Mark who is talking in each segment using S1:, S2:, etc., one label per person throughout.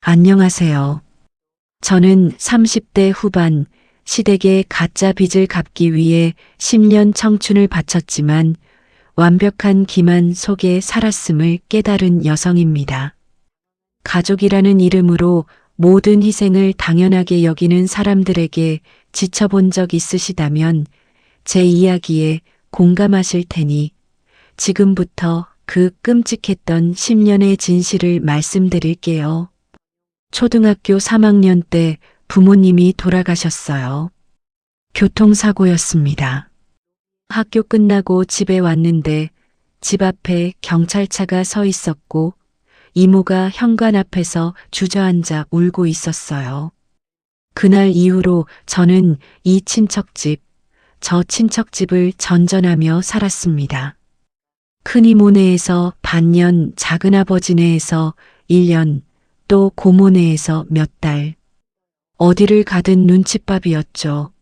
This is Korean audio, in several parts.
S1: 안녕하세요. 저는 30대 후반 시댁의 가짜 빚을 갚기 위해 10년 청춘을 바쳤지만 완벽한 기만 속에 살았음을 깨달은 여성입니다. 가족이라는 이름으로 모든 희생을 당연하게 여기는 사람들에게 지쳐본 적 있으시다면 제 이야기에 공감하실 테니 지금부터 그 끔찍했던 10년의 진실을 말씀드릴게요. 초등학교 3학년 때 부모님이 돌아가셨어요. 교통사고였습니다. 학교 끝나고 집에 왔는데 집 앞에 경찰차가 서 있었고 이모가 현관 앞에서 주저앉아 울고 있었어요. 그날 이후로 저는 이 친척집, 저 친척집을 전전하며 살았습니다. 큰이모네에서 반년, 작은아버지네에서 1년, 또 고모네에서 몇 달. 어디를 가든 눈칫밥이었죠.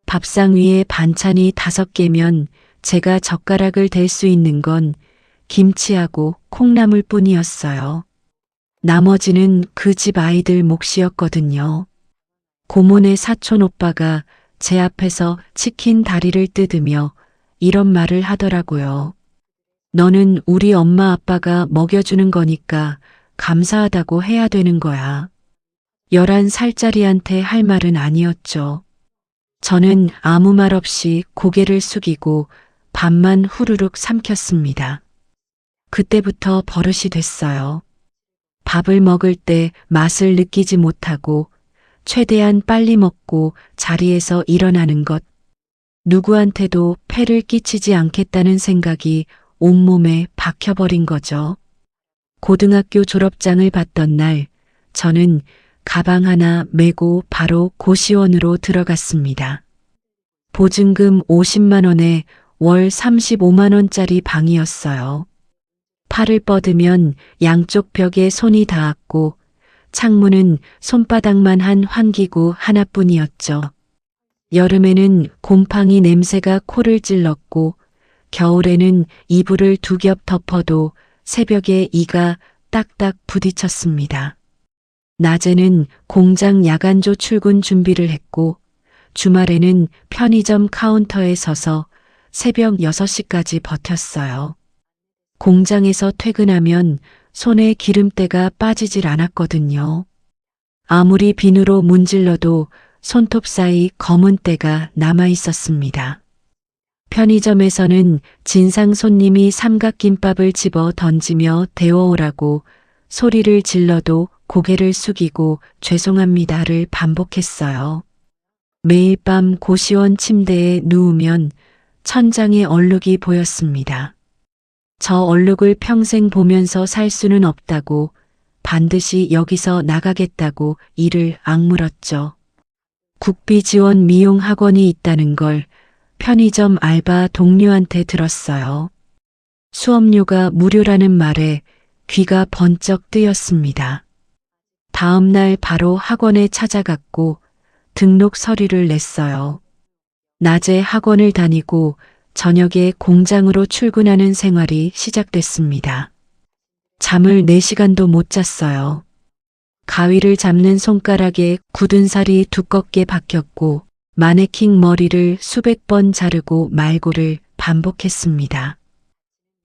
S1: 밥상 위에 반찬이 5개면 제가 젓가락을 댈 수 있는 건 김치하고 콩나물 뿐이었어요. 나머지는 그 집 아이들 몫이었거든요. 고모네 사촌 오빠가 제 앞에서 치킨 다리를 뜯으며 이런 말을 하더라고요. 너는 우리 엄마 아빠가 먹여주는 거니까 감사하다고 해야 되는 거야. 11살짜리한테 할 말은 아니었죠. 저는 아무 말 없이 고개를 숙이고 밥만 후루룩 삼켰습니다. 그때부터 버릇이 됐어요. 밥을 먹을 때 맛을 느끼지 못하고 최대한 빨리 먹고 자리에서 일어나는 것. 누구한테도 폐를 끼치지 않겠다는 생각이 온몸에 박혀버린 거죠. 고등학교 졸업장을 받던 날, 저는 가방 하나 메고 바로 고시원으로 들어갔습니다. 보증금 50만 원에 월 35만 원짜리 방이었어요. 팔을 뻗으면 양쪽 벽에 손이 닿았고 창문은 손바닥만 한 환기구 하나뿐이었죠. 여름에는 곰팡이 냄새가 코를 찔렀고 겨울에는 이불을 2겹 덮어도 새벽에 이가 딱딱 부딪혔습니다. 낮에는 공장 야간조 출근 준비를 했고 주말에는 편의점 카운터에 서서 새벽 6시까지 버텼어요. 공장에서 퇴근하면 손에 기름때가 빠지질 않았거든요. 아무리 비누로 문질러도 손톱 사이 검은 때가 남아 있었습니다. 편의점에서는 진상 손님이 삼각김밥을 집어 던지며 데워오라고 소리를 질러도 고개를 숙이고 죄송합니다를 반복했어요. 매일 밤 고시원 침대에 누우면 천장에 얼룩이 보였습니다. 저 얼룩을 평생 보면서 살 수는 없다고 반드시 여기서 나가겠다고 이를 악물었죠. 국비 지원 미용 학원이 있다는 걸 편의점 알바 동료한테 들었어요. 수업료가 무료라는 말에 귀가 번쩍 뜨였습니다. 다음 날 바로 학원에 찾아갔고 등록 서류를 냈어요. 낮에 학원을 다니고 저녁에 공장으로 출근하는 생활이 시작됐습니다. 잠을 4시간도 못 잤어요. 가위를 잡는 손가락에 굳은 살이 두껍게 박혔고 마네킹 머리를 수백 번 자르고 말고를 반복했습니다.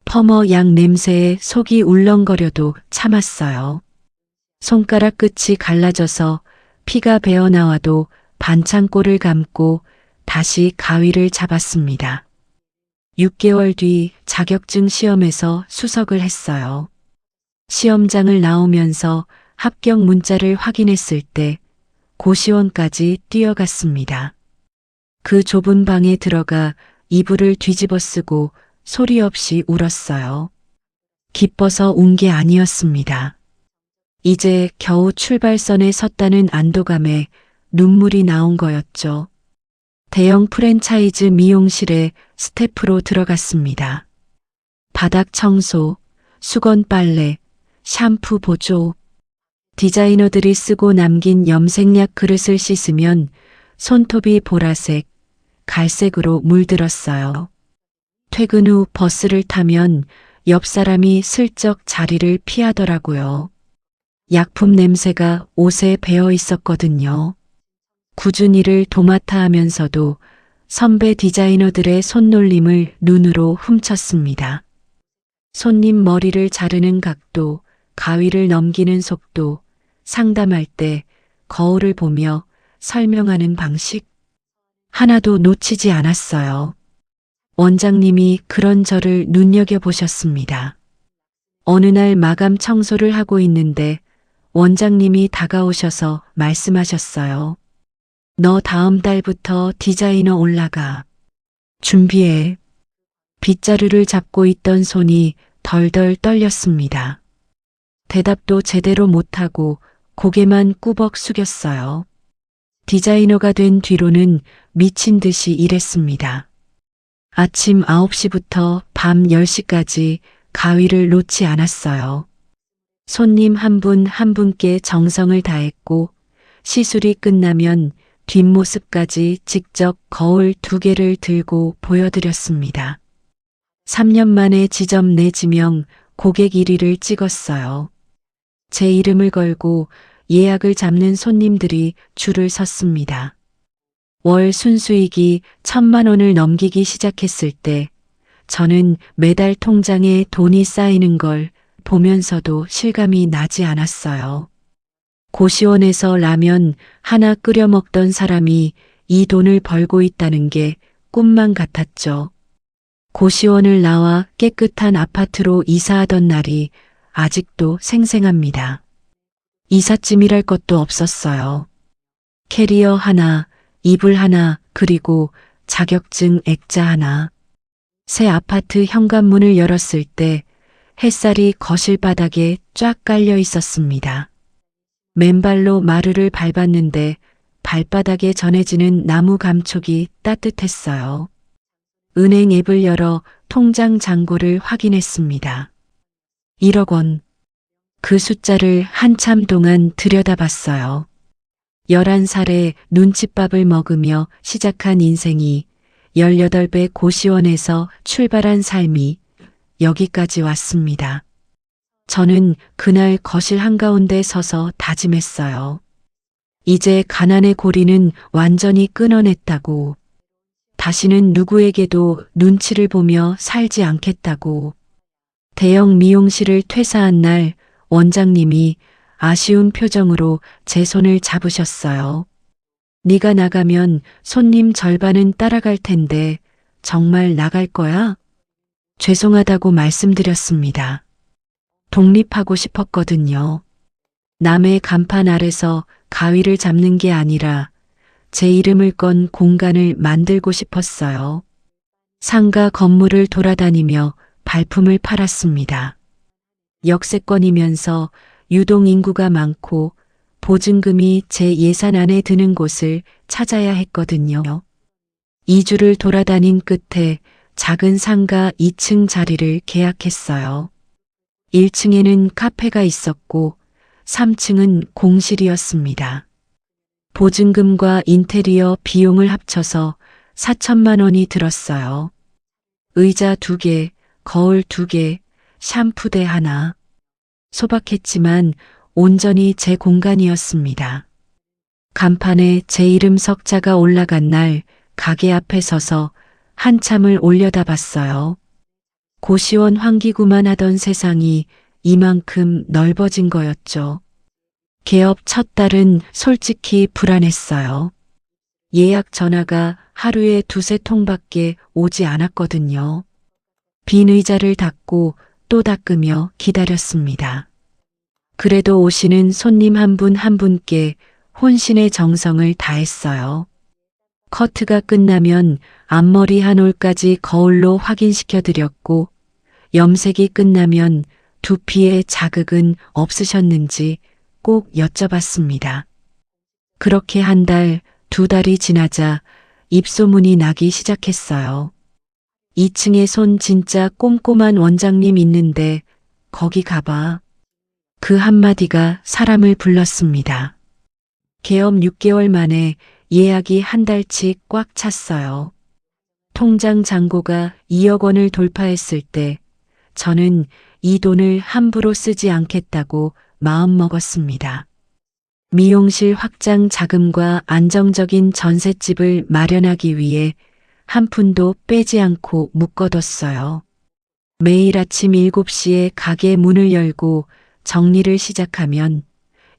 S1: 퍼머 약 냄새에 속이 울렁거려도 참았어요. 손가락 끝이 갈라져서 피가 배어나와도 반창고를 감고 다시 가위를 잡았습니다. 6개월 뒤 자격증 시험에서 수석을 했어요. 시험장을 나오면서 합격 문자를 확인했을 때 고시원까지 뛰어갔습니다. 그 좁은 방에 들어가 이불을 뒤집어 쓰고 소리 없이 울었어요. 기뻐서 운 게 아니었습니다. 이제 겨우 출발선에 섰다는 안도감에 눈물이 나온 거였죠. 대형 프랜차이즈 미용실에 스태프로 들어갔습니다. 바닥 청소, 수건 빨래, 샴푸 보조. 디자이너들이 쓰고 남긴 염색약 그릇을 씻으면 손톱이 보라색, 갈색으로 물들었어요. 퇴근 후 버스를 타면 옆 사람이 슬쩍 자리를 피하더라고요. 약품 냄새가 옷에 배어 있었거든요. 꾸준히 일을 도맡아 하면서도 선배 디자이너들의 손놀림을 눈으로 훔쳤습니다. 손님 머리를 자르는 각도, 가위를 넘기는 속도, 상담할 때 거울을 보며 설명하는 방식, 하나도 놓치지 않았어요. 원장님이 그런 저를 눈여겨보셨습니다. 어느 날 마감 청소를 하고 있는데 원장님이 다가오셔서 말씀하셨어요. 너 다음 달부터 디자이너 올라가. 준비해. 빗자루를 잡고 있던 손이 덜덜 떨렸습니다. 대답도 제대로 못하고 고개만 꾸벅 숙였어요. 디자이너가 된 뒤로는 미친 듯이 일했습니다. 아침 9시부터 밤 10시까지 가위를 놓지 않았어요. 손님 한 분 한 분께 정성을 다했고 시술이 끝나면 뒷모습까지 직접 거울 2개를 들고 보여드렸습니다. 3년 만에 지점 내 지명 고객 1위를 찍었어요. 제 이름을 걸고 예약을 잡는 손님들이 줄을 섰습니다. 월 순수익이 1,000만 원을 넘기기 시작했을 때 저는 매달 통장에 돈이 쌓이는 걸 보면서도 실감이 나지 않았어요. 고시원에서 라면 하나 끓여 먹던 사람이 이 돈을 벌고 있다는 게 꿈만 같았죠. 고시원을 나와 깨끗한 아파트로 이사하던 날이 아직도 생생합니다. 이삿짐이랄 것도 없었어요. 캐리어 하나, 이불 하나, 그리고 자격증 액자 하나. 새 아파트 현관문을 열었을 때 햇살이 거실 바닥에 쫙 깔려 있었습니다. 맨발로 마루를 밟았는데 발바닥에 전해지는 나무 감촉이 따뜻했어요. 은행 앱을 열어 통장 잔고를 확인했습니다. 1억 원. 그 숫자를 한참 동안 들여다봤어요. 11살에 눈칫밥을 먹으며 시작한 인생이 18배 고시원에서 출발한 삶이 여기까지 왔습니다. 저는 그날 거실 한가운데 서서 다짐했어요. 이제 가난의 고리는 완전히 끊어냈다고. 다시는 누구에게도 눈치를 보며 살지 않겠다고. 대형 미용실을 퇴사한 날 원장님이 아쉬운 표정으로 제 손을 잡으셨어요. 네가 나가면 손님 절반은 따라갈 텐데 정말 나갈 거야? 죄송하다고 말씀드렸습니다. 독립하고 싶었거든요. 남의 간판 아래서 가위를 잡는 게 아니라 제 이름을 건 공간을 만들고 싶었어요. 상가 건물을 돌아다니며 발품을 팔았습니다. 역세권이면서 유동 인구가 많고 보증금이 제 예산 안에 드는 곳을 찾아야 했거든요. 2주를 돌아다닌 끝에 작은 상가 2층 자리를 계약했어요. 1층에는 카페가 있었고 3층은 공실이었습니다. 보증금과 인테리어 비용을 합쳐서 4천만 원이 들었어요. 의자 2개, 거울 2개, 샴푸대 하나. 소박했지만 온전히 제 공간이었습니다. 간판에 제 이름 석자가 올라간 날 가게 앞에 서서 한참을 올려다봤어요. 고시원 환기구만 하던 세상이 이만큼 넓어진 거였죠. 개업 첫 달은 솔직히 불안했어요. 예약 전화가 하루에 2~3통밖에 오지 않았거든요. 빈 의자를 닦고 또 닦으며 기다렸습니다. 그래도 오시는 손님 한 분 한 분께 혼신의 정성을 다했어요. 커트가 끝나면 앞머리 한 올까지 거울로 확인시켜 드렸고 염색이 끝나면 두피에 자극은 없으셨는지 꼭 여쭤봤습니다. 그렇게 한 달, 2달이 지나자 입소문이 나기 시작했어요. 2층에 손 진짜 꼼꼼한 원장님 있는데 거기 가봐. 그 한마디가 사람을 불렀습니다. 개업 6개월 만에 예약이 한 달치 꽉 찼어요. 통장 잔고가 2억 원을 돌파했을 때 저는 이 돈을 함부로 쓰지 않겠다고 마음먹었습니다. 미용실 확장 자금과 안정적인 전셋집을 마련하기 위해 한 푼도 빼지 않고 묶어뒀어요. 매일 아침 7시에 가게 문을 열고 정리를 시작하면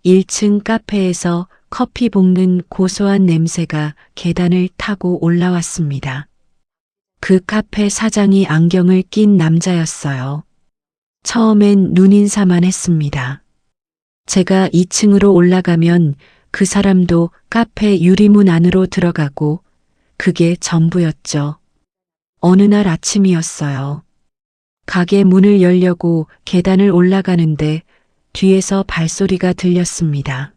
S1: 1층 카페에서 커피 볶는 고소한 냄새가 계단을 타고 올라왔습니다. 그 카페 사장이 안경을 낀 남자였어요. 처음엔 눈인사만 했습니다. 제가 2층으로 올라가면 그 사람도 카페 유리문 안으로 들어가고 그게 전부였죠. 어느 날 아침이었어요. 가게 문을 열려고 계단을 올라가는데 뒤에서 발소리가 들렸습니다.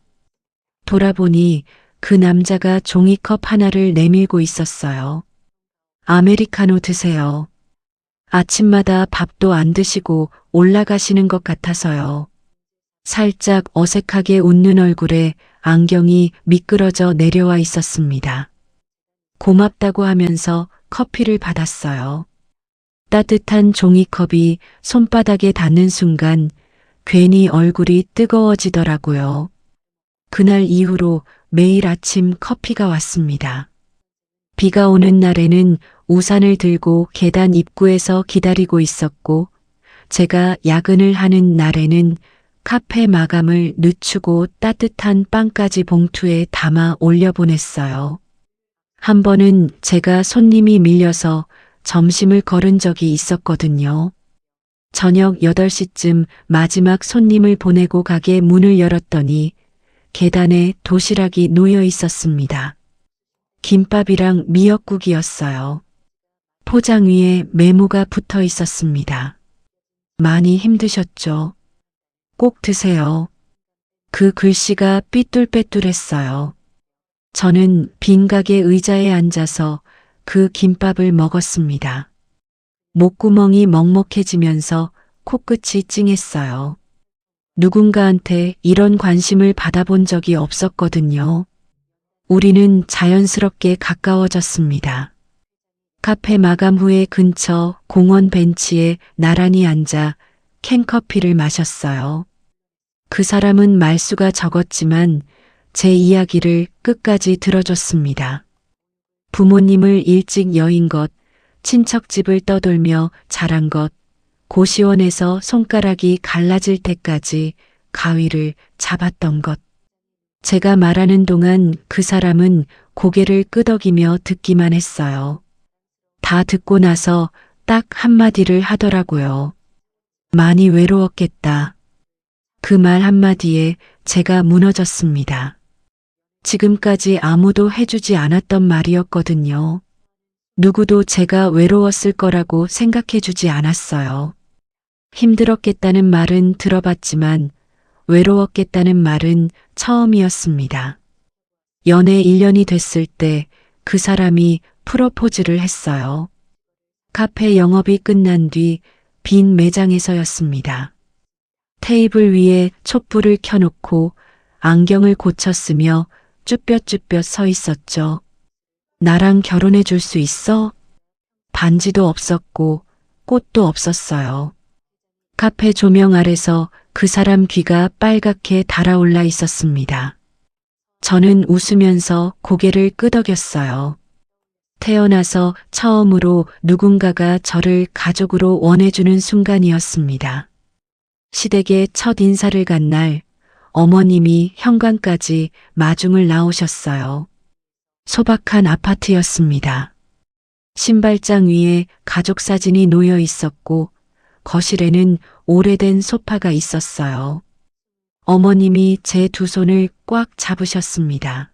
S1: 돌아보니 그 남자가 종이컵 하나를 내밀고 있었어요. 아메리카노 드세요. 아침마다 밥도 안 드시고 올라가시는 것 같아서요. 살짝 어색하게 웃는 얼굴에 안경이 미끄러져 내려와 있었습니다. 고맙다고 하면서 커피를 받았어요. 따뜻한 종이컵이 손바닥에 닿는 순간 괜히 얼굴이 뜨거워지더라고요. 그날 이후로 매일 아침 커피가 왔습니다. 비가 오는 날에는 우산을 들고 계단 입구에서 기다리고 있었고, 제가 야근을 하는 날에는 카페 마감을 늦추고 따뜻한 빵까지 봉투에 담아 올려보냈어요. 한 번은 제가 손님이 밀려서 점심을 거른 적이 있었거든요. 저녁 8시쯤 마지막 손님을 보내고 가게 문을 열었더니 계단에 도시락이 놓여 있었습니다. 김밥이랑 미역국이었어요. 포장 위에 메모가 붙어 있었습니다. 많이 힘드셨죠? 꼭 드세요. 그 글씨가 삐뚤빼뚤했어요. 저는 빈 가게 의자에 앉아서 그 김밥을 먹었습니다. 목구멍이 먹먹해지면서 코끝이 찡했어요. 누군가한테 이런 관심을 받아본 적이 없었거든요. 우리는 자연스럽게 가까워졌습니다. 카페 마감 후에 근처 공원 벤치에 나란히 앉아 캔커피를 마셨어요. 그 사람은 말수가 적었지만 제 이야기를 끝까지 들어줬습니다. 부모님을 일찍 여인 것, 친척집을 떠돌며 자란 것, 고시원에서 손가락이 갈라질 때까지 가위를 잡았던 것. 제가 말하는 동안 그 사람은 고개를 끄덕이며 듣기만 했어요. 다 듣고 나서 딱 한마디를 하더라고요. 많이 외로웠겠다. 그 말 한마디에 제가 무너졌습니다. 지금까지 아무도 해주지 않았던 말이었거든요. 누구도 제가 외로웠을 거라고 생각해주지 않았어요. 힘들었겠다는 말은 들어봤지만 외로웠겠다는 말은 처음이었습니다. 연애 1년이 됐을 때 그 사람이 프로포즈를 했어요. 카페 영업이 끝난 뒤 빈 매장에서였습니다. 테이블 위에 촛불을 켜놓고 안경을 고쳤으며 쭈뼛쭈뼛 서 있었죠. 나랑 결혼해 줄 수 있어? 반지도 없었고 꽃도 없었어요. 카페 조명 아래서 그 사람 귀가 빨갛게 달아올라 있었습니다. 저는 웃으면서 고개를 끄덕였어요. 태어나서 처음으로 누군가가 저를 가족으로 원해주는 순간이었습니다. 시댁에 첫 인사를 간 날 어머님이 현관까지 마중을 나오셨어요. 소박한 아파트였습니다. 신발장 위에 가족 사진이 놓여 있었고 거실에는 오래된 소파가 있었어요. 어머님이 제 두 손을 꽉 잡으셨습니다.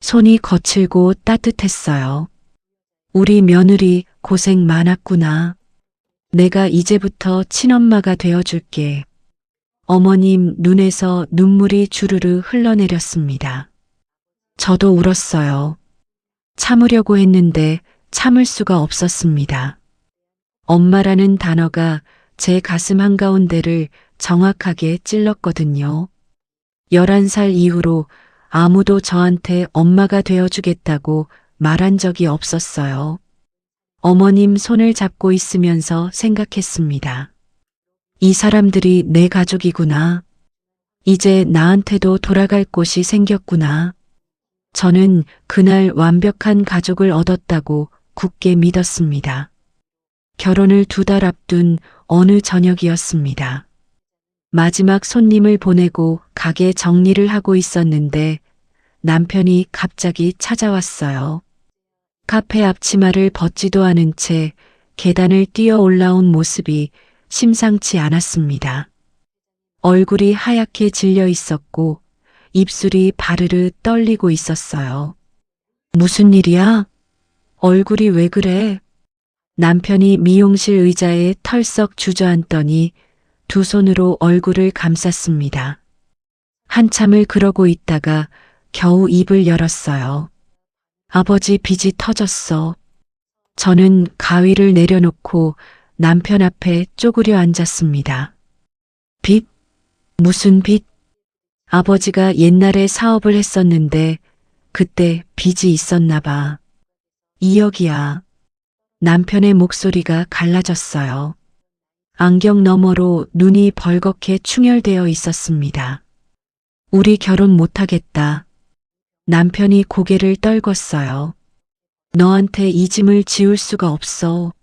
S1: 손이 거칠고 따뜻했어요. 우리 며느리 고생 많았구나. 내가 이제부터 친엄마가 되어줄게. 어머님 눈에서 눈물이 주르르 흘러내렸습니다. 저도 울었어요. 참으려고 했는데 참을 수가 없었습니다. 엄마라는 단어가 제 가슴 한가운데를 정확하게 찔렀거든요. 11살 이후로 아무도 저한테 엄마가 되어주겠다고 말한 적이 없었어요. 어머님 손을 잡고 있으면서 생각했습니다. 이 사람들이 내 가족이구나. 이제 나한테도 돌아갈 곳이 생겼구나. 저는 그날 완벽한 가족을 얻었다고 굳게 믿었습니다. 결혼을 2달 앞둔 어느 저녁이었습니다. 마지막 손님을 보내고 가게 정리를 하고 있었는데 남편이 갑자기 찾아왔어요. 카페 앞치마를 벗지도 않은 채 계단을 뛰어 올라온 모습이 심상치 않았습니다. 얼굴이 하얗게 질려 있었고 입술이 바르르 떨리고 있었어요. 무슨 일이야? 얼굴이 왜 그래? 남편이 미용실 의자에 털썩 주저앉더니 2 손으로 얼굴을 감쌌습니다. 한참을 그러고 있다가 겨우 입을 열었어요. 아버지 빚이 터졌어. 저는 가위를 내려놓고 남편 앞에 쪼그려 앉았습니다. 빚? 무슨 빚? 아버지가 옛날에 사업을 했었는데 그때 빚이 있었나 봐. 2억이야. 남편의 목소리가 갈라졌어요. 안경 너머로 눈이 벌겋게 충혈되어 있었습니다. 우리 결혼 못하겠다. 남편이 고개를 떨궜어요. 너한테 이 짐을 지울 수가 없어.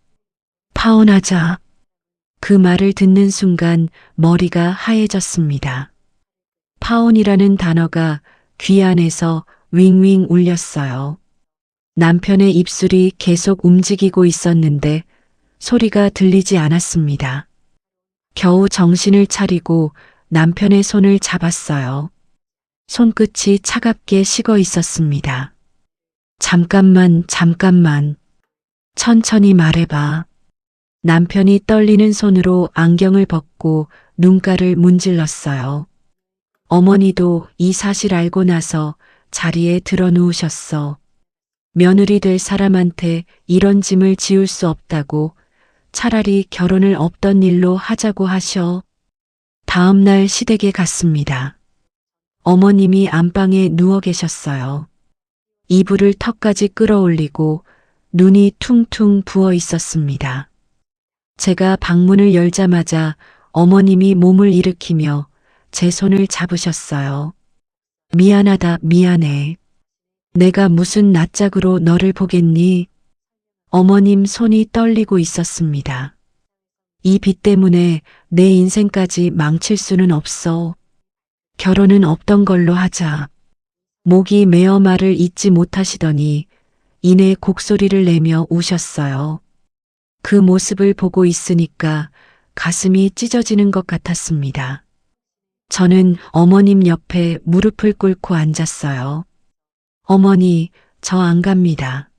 S1: 파혼하자. 그 말을 듣는 순간 머리가 하얘졌습니다. 파혼이라는 단어가 귀 안에서 윙윙 울렸어요. 남편의 입술이 계속 움직이고 있었는데 소리가 들리지 않았습니다. 겨우 정신을 차리고 남편의 손을 잡았어요. 손끝이 차갑게 식어 있었습니다. 잠깐만. 천천히 말해봐. 남편이 떨리는 손으로 안경을 벗고 눈가를 문질렀어요. 어머니도 이 사실 알고 나서 자리에 들어 누우셨어. 며느리 될 사람한테 이런 짐을 지울 수 없다고 차라리 결혼을 없던 일로 하자고 하셔. 다음 날 시댁에 갔습니다. 어머님이 안방에 누워 계셨어요. 이불을 턱까지 끌어올리고 눈이 퉁퉁 부어 있었습니다. 제가 방문을 열자마자 어머님이 몸을 일으키며 제 손을 잡으셨어요. 미안하다, 미안해. 내가 무슨 낯짝으로 너를 보겠니? 어머님 손이 떨리고 있었습니다. 이 빚 때문에 내 인생까지 망칠 수는 없어. 결혼은 없던 걸로 하자. 목이 메어 말을 잇지 못하시더니 이내 곡소리를 내며 우셨어요. 그 모습을 보고 있으니까 가슴이 찢어지는 것 같았습니다. 저는 어머님 옆에 무릎을 꿇고 앉았어요. 어머니, 저 안 갑니다.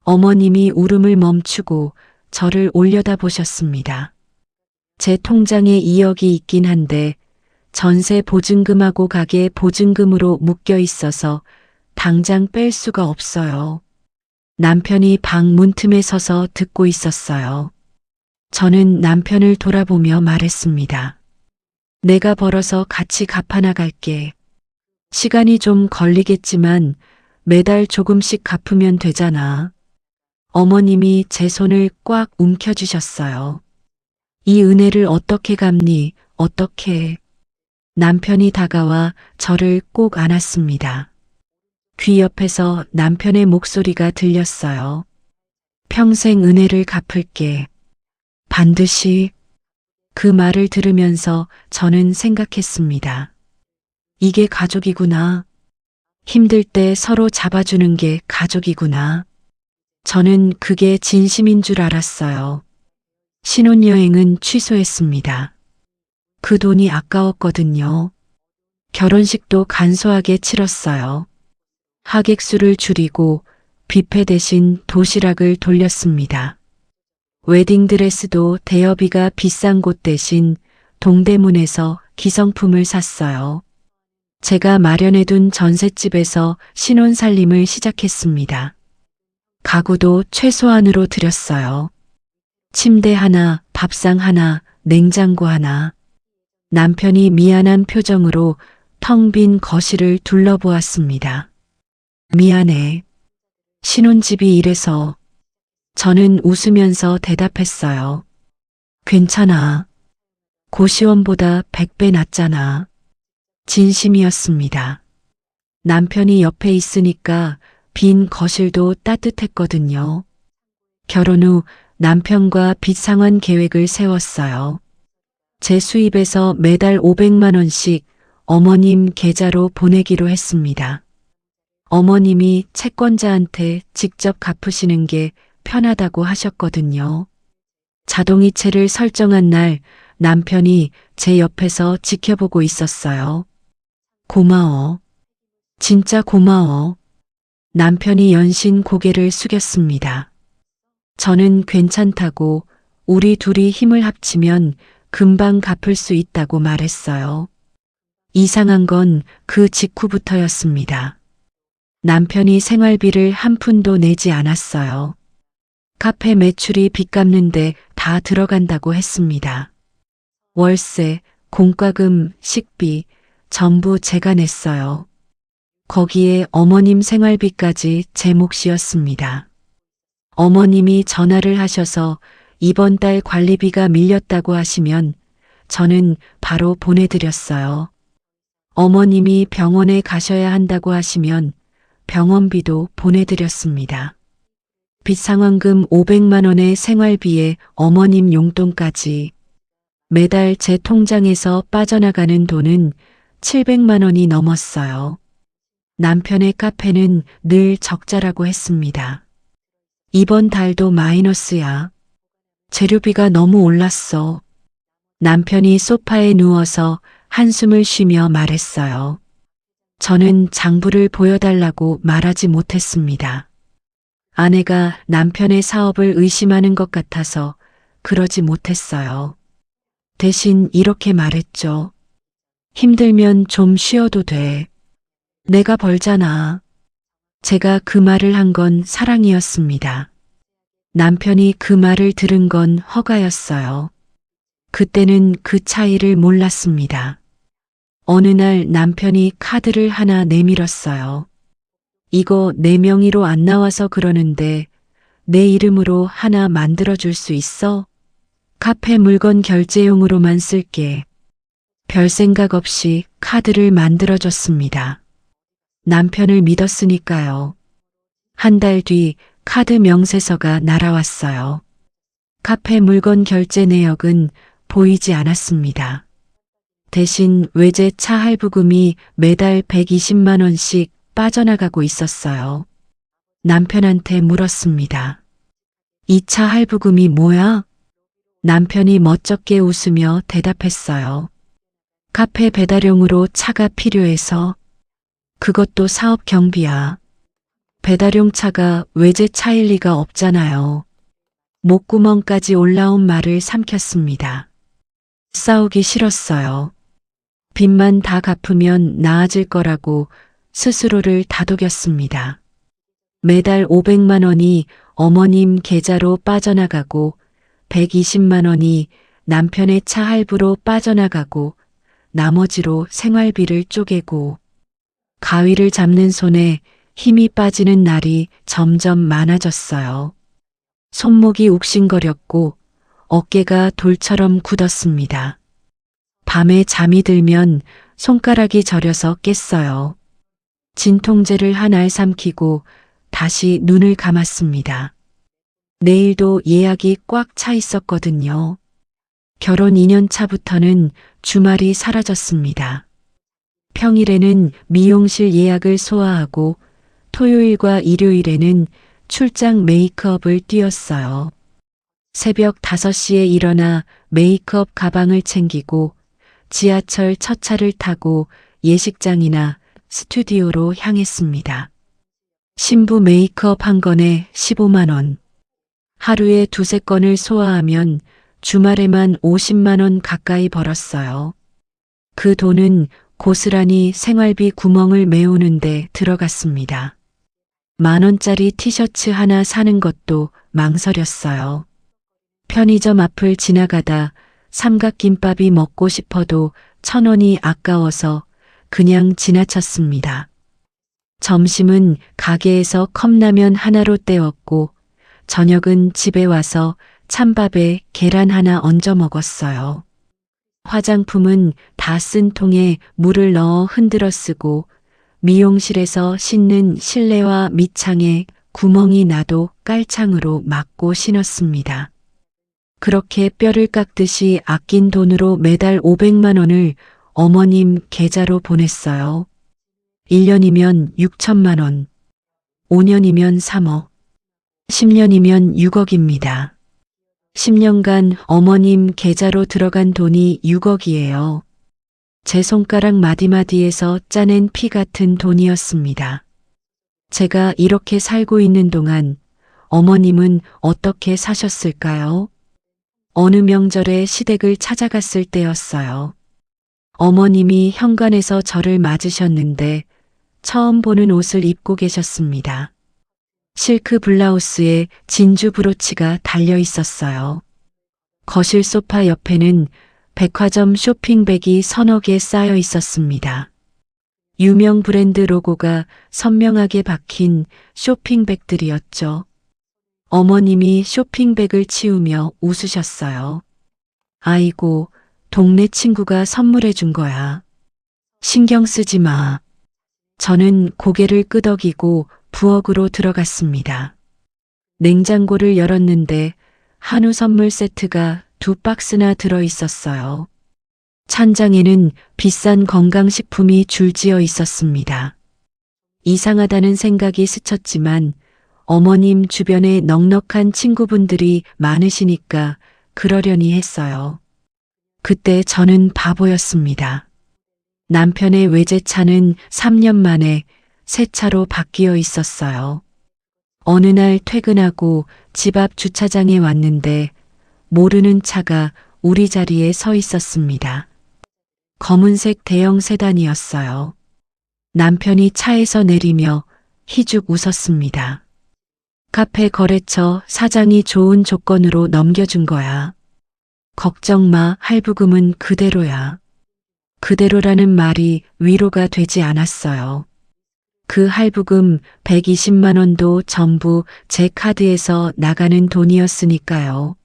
S1: 어머님이 울음을 멈추고 저를 올려다보셨습니다. 제 통장에 2억이 있긴 한데 전세 보증금하고 가게 보증금으로 묶여 있어서 당장 뺄 수가 없어요. 남편이 방 문틈에 서서 듣고 있었어요. 저는 남편을 돌아보며 말했습니다. 내가 벌어서 같이 갚아나갈게. 시간이 좀 걸리겠지만 매달 조금씩 갚으면 되잖아. 어머님이 제 손을 꽉 움켜쥐셨어요. 이 은혜를 어떻게 갚니? 어떻게? 남편이 다가와 저를 꼭 안았습니다. 귀 옆에서 남편의 목소리가 들렸어요. 평생 은혜를 갚을게. 반드시. 그 말을 들으면서 저는 생각했습니다. 이게 가족이구나. 힘들 때 서로 잡아주는 게 가족이구나. 저는 그게 진심인 줄 알았어요. 신혼여행은 취소했습니다. 그 돈이 아까웠거든요. 결혼식도 간소하게 치렀어요. 하객수를 줄이고 뷔페 대신 도시락을 돌렸습니다. 웨딩드레스도 대여비가 비싼 곳 대신 동대문에서 기성품을 샀어요. 제가 마련해둔 전셋집에서 신혼살림을 시작했습니다. 가구도 최소한으로 들였어요. 침대 하나, 밥상 하나, 냉장고 하나. 남편이 미안한 표정으로 텅 빈 거실을 둘러보았습니다. 미안해. 신혼집이 이래서. 저는 웃으면서 대답했어요. 괜찮아. 고시원보다 100배 낫잖아. 진심이었습니다. 남편이 옆에 있으니까 빈 거실도 따뜻했거든요. 결혼 후 남편과 빚 상환 계획을 세웠어요. 제 수입에서 매달 500만 원씩 어머님 계좌로 보내기로 했습니다. 어머님이 채권자한테 직접 갚으시는 게 편하다고 하셨거든요. 자동이체를 설정한 날 남편이 제 옆에서 지켜보고 있었어요. 고마워. 진짜 고마워. 남편이 연신 고개를 숙였습니다. 저는 괜찮다고 우리 둘이 힘을 합치면 금방 갚을 수 있다고 말했어요. 이상한 건 그 직후부터였습니다. 남편이 생활비를 한 푼도 내지 않았어요. 카페 매출이 빚 갚는데 다 들어간다고 했습니다. 월세, 공과금, 식비 전부 제가 냈어요. 거기에 어머님 생활비까지 제 몫이었습니다. 어머님이 전화를 하셔서 이번 달 관리비가 밀렸다고 하시면 저는 바로 보내드렸어요. 어머님이 병원에 가셔야 한다고 하시면 병원비도 보내드렸습니다. 빚상환금 500만 원의 생활비에 어머님 용돈까지 매달 제 통장에서 빠져나가는 돈은 700만 원이 넘었어요. 남편의 카페는 늘 적자라고 했습니다. 이번 달도 마이너스야. 재료비가 너무 올랐어. 남편이 소파에 누워서 한숨을 쉬며 말했어요. 저는 장부를 보여달라고 말하지 못했습니다. 아내가 남편의 사업을 의심하는 것 같아서 그러지 못했어요. 대신 이렇게 말했죠. 힘들면 좀 쉬어도 돼. 내가 벌잖아. 제가 그 말을 한 건 사랑이었습니다. 남편이 그 말을 들은 건 허가였어요. 그때는 그 차이를 몰랐습니다. 어느 날 남편이 카드를 하나 내밀었어요. 이거 내 명의로 안 나와서 그러는데 내 이름으로 하나 만들어줄 수 있어? 카페 물건 결제용으로만 쓸게. 별 생각 없이 카드를 만들어줬습니다. 남편을 믿었으니까요. 한 달 뒤 카드 명세서가 날아왔어요. 카페 물건 결제 내역은 보이지 않았습니다. 대신 외제차 할부금이 매달 120만 원씩 빠져나가고 있었어요. 남편한테 물었습니다. 이 차 할부금이 뭐야? 남편이 멋쩍게 웃으며 대답했어요. 카페 배달용으로 차가 필요해서. 그것도 사업 경비야. 배달용 차가 외제차일 리가 없잖아요. 목구멍까지 올라온 말을 삼켰습니다. 싸우기 싫었어요. 빚만 다 갚으면 나아질 거라고 스스로를 다독였습니다. 매달 500만 원이 어머님 계좌로 빠져나가고 120만 원이 남편의 차 할부로 빠져나가고 나머지로 생활비를 쪼개고 가위를 잡는 손에 힘이 빠지는 날이 점점 많아졌어요. 손목이 욱신거렸고 어깨가 돌처럼 굳었습니다. 밤에 잠이 들면 손가락이 저려서 깼어요. 진통제를 한 알 삼키고 다시 눈을 감았습니다. 내일도 예약이 꽉 차 있었거든요. 결혼 2년 차부터는 주말이 사라졌습니다. 평일에는 미용실 예약을 소화하고 토요일과 일요일에는 출장 메이크업을 뛰었어요. 새벽 5시에 일어나 메이크업 가방을 챙기고 지하철 첫 차를 타고 예식장이나 스튜디오로 향했습니다. 신부 메이크업 한 건에 15만 원. 하루에 2~3건을 소화하면 주말에만 50만 원 가까이 벌었어요. 그 돈은 고스란히 생활비 구멍을 메우는데 들어갔습니다. 10,000원짜리 티셔츠 하나 사는 것도 망설였어요. 편의점 앞을 지나가다 삼각김밥이 먹고 싶어도 1,000원이 아까워서 그냥 지나쳤습니다. 점심은 가게에서 컵라면 하나로 때웠고 저녁은 집에 와서 찬밥에 계란 하나 얹어 먹었어요. 화장품은 다 쓴 통에 물을 넣어 흔들어 쓰고 미용실에서 씻는 실내화 밑창에 구멍이 나도 깔창으로 막고 신었습니다. 그렇게 뼈를 깎듯이 아낀 돈으로 매달 500만 원을 어머님 계좌로 보냈어요. 1년이면 6천만 원, 5년이면 3억, 10년이면 6억입니다. 10년간 어머님 계좌로 들어간 돈이 6억이에요. 제 손가락 마디마디에서 짜낸 피 같은 돈이었습니다. 제가 이렇게 살고 있는 동안 어머님은 어떻게 사셨을까요? 어느 명절에 시댁을 찾아갔을 때였어요. 어머님이 현관에서 저를 맞으셨는데 처음 보는 옷을 입고 계셨습니다. 실크 블라우스에 진주 브로치가 달려 있었어요. 거실 소파 옆에는 백화점 쇼핑백이 서너 개 쌓여 있었습니다. 유명 브랜드 로고가 선명하게 박힌 쇼핑백들이었죠. 어머님이 쇼핑백을 치우며 웃으셨어요. 아이고, 동네 친구가 선물해 준 거야. 신경 쓰지 마. 저는 고개를 끄덕이고 부엌으로 들어갔습니다. 냉장고를 열었는데 한우 선물 세트가 2박스나 들어 있었어요. 찬장에는 비싼 건강식품이 줄지어 있었습니다. 이상하다는 생각이 스쳤지만 어머님 주변에 넉넉한 친구분들이 많으시니까 그러려니 했어요. 그때 저는 바보였습니다. 남편의 외제차는 3년 만에 새 차로 바뀌어 있었어요. 어느 날 퇴근하고 집 앞 주차장에 왔는데 모르는 차가 우리 자리에 서 있었습니다. 검은색 대형 세단이었어요. 남편이 차에서 내리며 희죽 웃었습니다. 카페 거래처 사장이 좋은 조건으로 넘겨준 거야. 걱정 마, 할부금은 그대로야. 그대로라는 말이 위로가 되지 않았어요. 그 할부금 120만 원도 전부 제 카드에서 나가는 돈이었으니까요.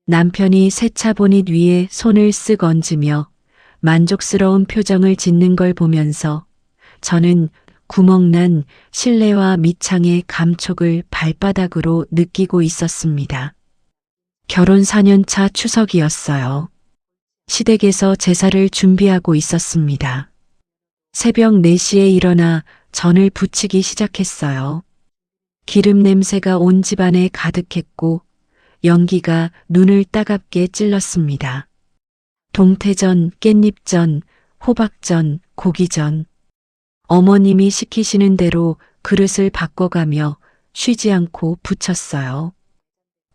S1: 남편이 새 차 보닛 위에 손을 쓱 얹으며 만족스러운 표정을 짓는 걸 보면서 저는 구멍난 실내화 밑창의 감촉을 발바닥으로 느끼고 있었습니다. 결혼 4년 차 추석이었어요. 시댁에서 제사를 준비하고 있었습니다. 새벽 4시에 일어나 전을 부치기 시작했어요. 기름 냄새가 온 집안에 가득했고 연기가 눈을 따갑게 찔렀습니다. 동태전, 깻잎전, 호박전, 고기전. 어머님이 시키시는 대로 그릇을 바꿔가며 쉬지 않고 부쳤어요.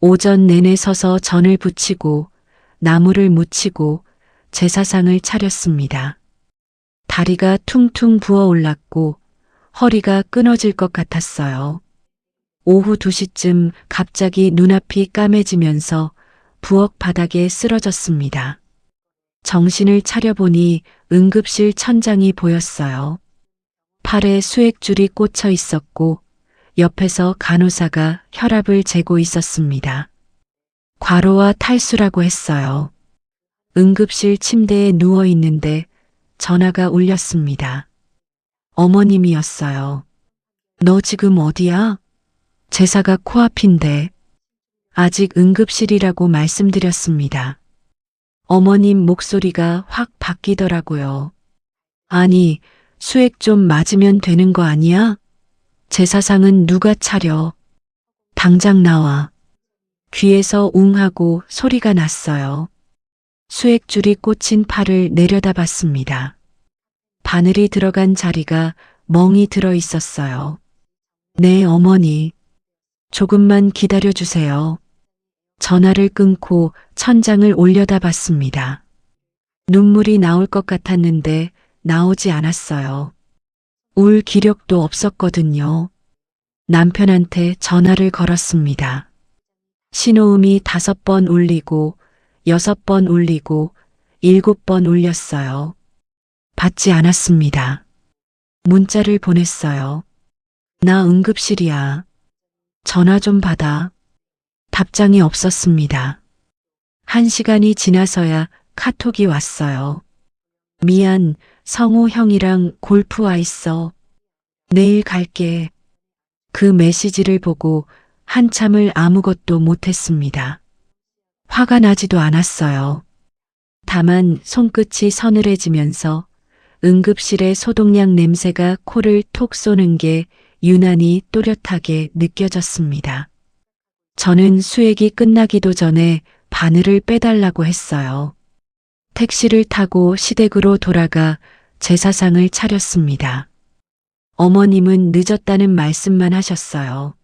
S1: 오전 내내 서서 전을 부치고 나물을 무치고 제사상을 차렸습니다. 다리가 퉁퉁 부어올랐고 허리가 끊어질 것 같았어요. 오후 2시쯤 갑자기 눈앞이 까매지면서 부엌 바닥에 쓰러졌습니다. 정신을 차려보니 응급실 천장이 보였어요. 팔에 수액줄이 꽂혀 있었고 옆에서 간호사가 혈압을 재고 있었습니다. 과로와 탈수라고 했어요. 응급실 침대에 누워 있는데 전화가 울렸습니다. 어머님이었어요. 너 지금 어디야? 제사가 코앞인데. 아직 응급실이라고 말씀드렸습니다. 어머님 목소리가 확 바뀌더라고요. 아니, 수액 좀 맞으면 되는 거 아니야? 제사상은 누가 차려? 당장 나와. 귀에서 웅하고 소리가 났어요. 수액줄이 꽂힌 팔을 내려다봤습니다. 바늘이 들어간 자리가 멍이 들어 있었어요. 네, 어머니. 조금만 기다려주세요. 전화를 끊고 천장을 올려다봤습니다. 눈물이 나올 것 같았는데 나오지 않았어요. 울 기력도 없었거든요. 남편한테 전화를 걸었습니다. 신호음이 5번 울리고 6번 울리고 7번 울렸어요. 받지 않았습니다. 문자를 보냈어요. 나 응급실이야. 전화 좀 받아. 답장이 없었습니다. 1시간이 지나서야 카톡이 왔어요. 미안, 성우 형이랑 골프 와 있어. 내일 갈게. 그 메시지를 보고 한참을 아무것도 못했습니다. 화가 나지도 않았어요. 다만 손끝이 서늘해지면서 응급실의 소독약 냄새가 코를 톡 쏘는 게 유난히 또렷하게 느껴졌습니다. 저는 수액이 끝나기도 전에 바늘을 빼달라고 했어요. 택시를 타고 시댁으로 돌아가 제사상을 차렸습니다. 어머님은 늦었다는 말씀만 하셨어요.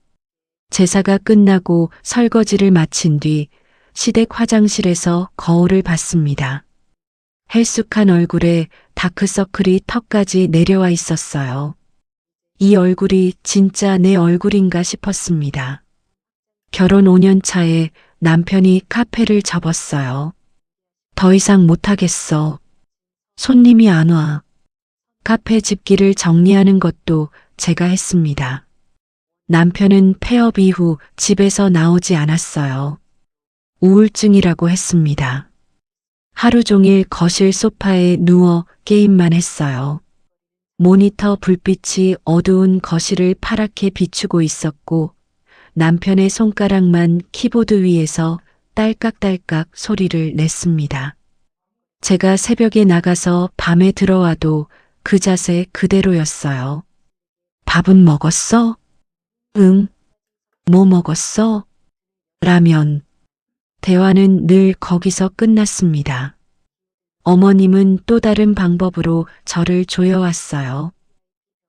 S1: 제사가 끝나고 설거지를 마친 뒤 시댁 화장실에서 거울을 봤습니다. 헬쑥한 얼굴에 다크서클이 턱까지 내려와 있었어요. 이 얼굴이 진짜 내 얼굴인가 싶었습니다. 결혼 5년 차에 남편이 카페를 접었어요. 더 이상 못하겠어. 손님이 안 와. 카페 집기를 정리하는 것도 제가 했습니다. 남편은 폐업 이후 집에서 나오지 않았어요. 우울증이라고 했습니다. 하루 종일 거실 소파에 누워 게임만 했어요. 모니터 불빛이 어두운 거실을 파랗게 비추고 있었고 남편의 손가락만 키보드 위에서 딸깍딸깍 소리를 냈습니다. 제가 새벽에 나가서 밤에 들어와도 그 자세 그대로였어요. 밥은 먹었어? 응. 뭐 먹었어? 라면. 대화는 늘 거기서 끝났습니다. 어머님은 또 다른 방법으로 저를 조여왔어요.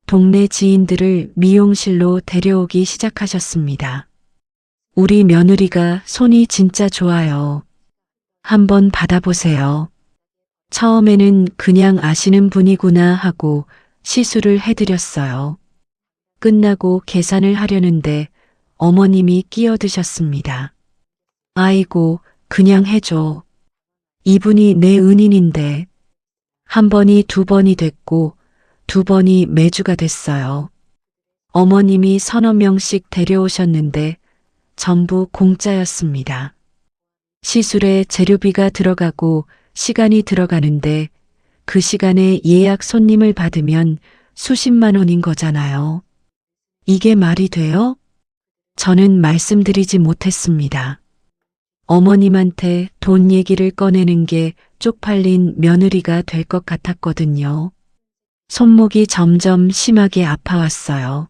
S1: 동네 지인들을 미용실로 데려오기 시작하셨습니다. 우리 며느리가 손이 진짜 좋아요. 한번 받아보세요. 처음에는 그냥 아시는 분이구나 하고 시술을 해드렸어요. 끝나고 계산을 하려는데 어머님이 끼어드셨습니다. 아이고, 그냥 해줘. 이분이 내 은인인데. 한 번이 두 번이 됐고 두 번이 매주가 됐어요. 어머님이 서너 명씩 데려오셨는데 전부 공짜였습니다. 시술에 재료비가 들어가고 시간이 들어가는데 그 시간에 예약 손님을 받으면 수십만 원인 거잖아요. 이게 말이 돼요? 저는 말씀드리지 못했습니다. 어머님한테 돈 얘기를 꺼내는 게 쪽팔린 며느리가 될 것 같았거든요. 손목이 점점 심하게 아파왔어요.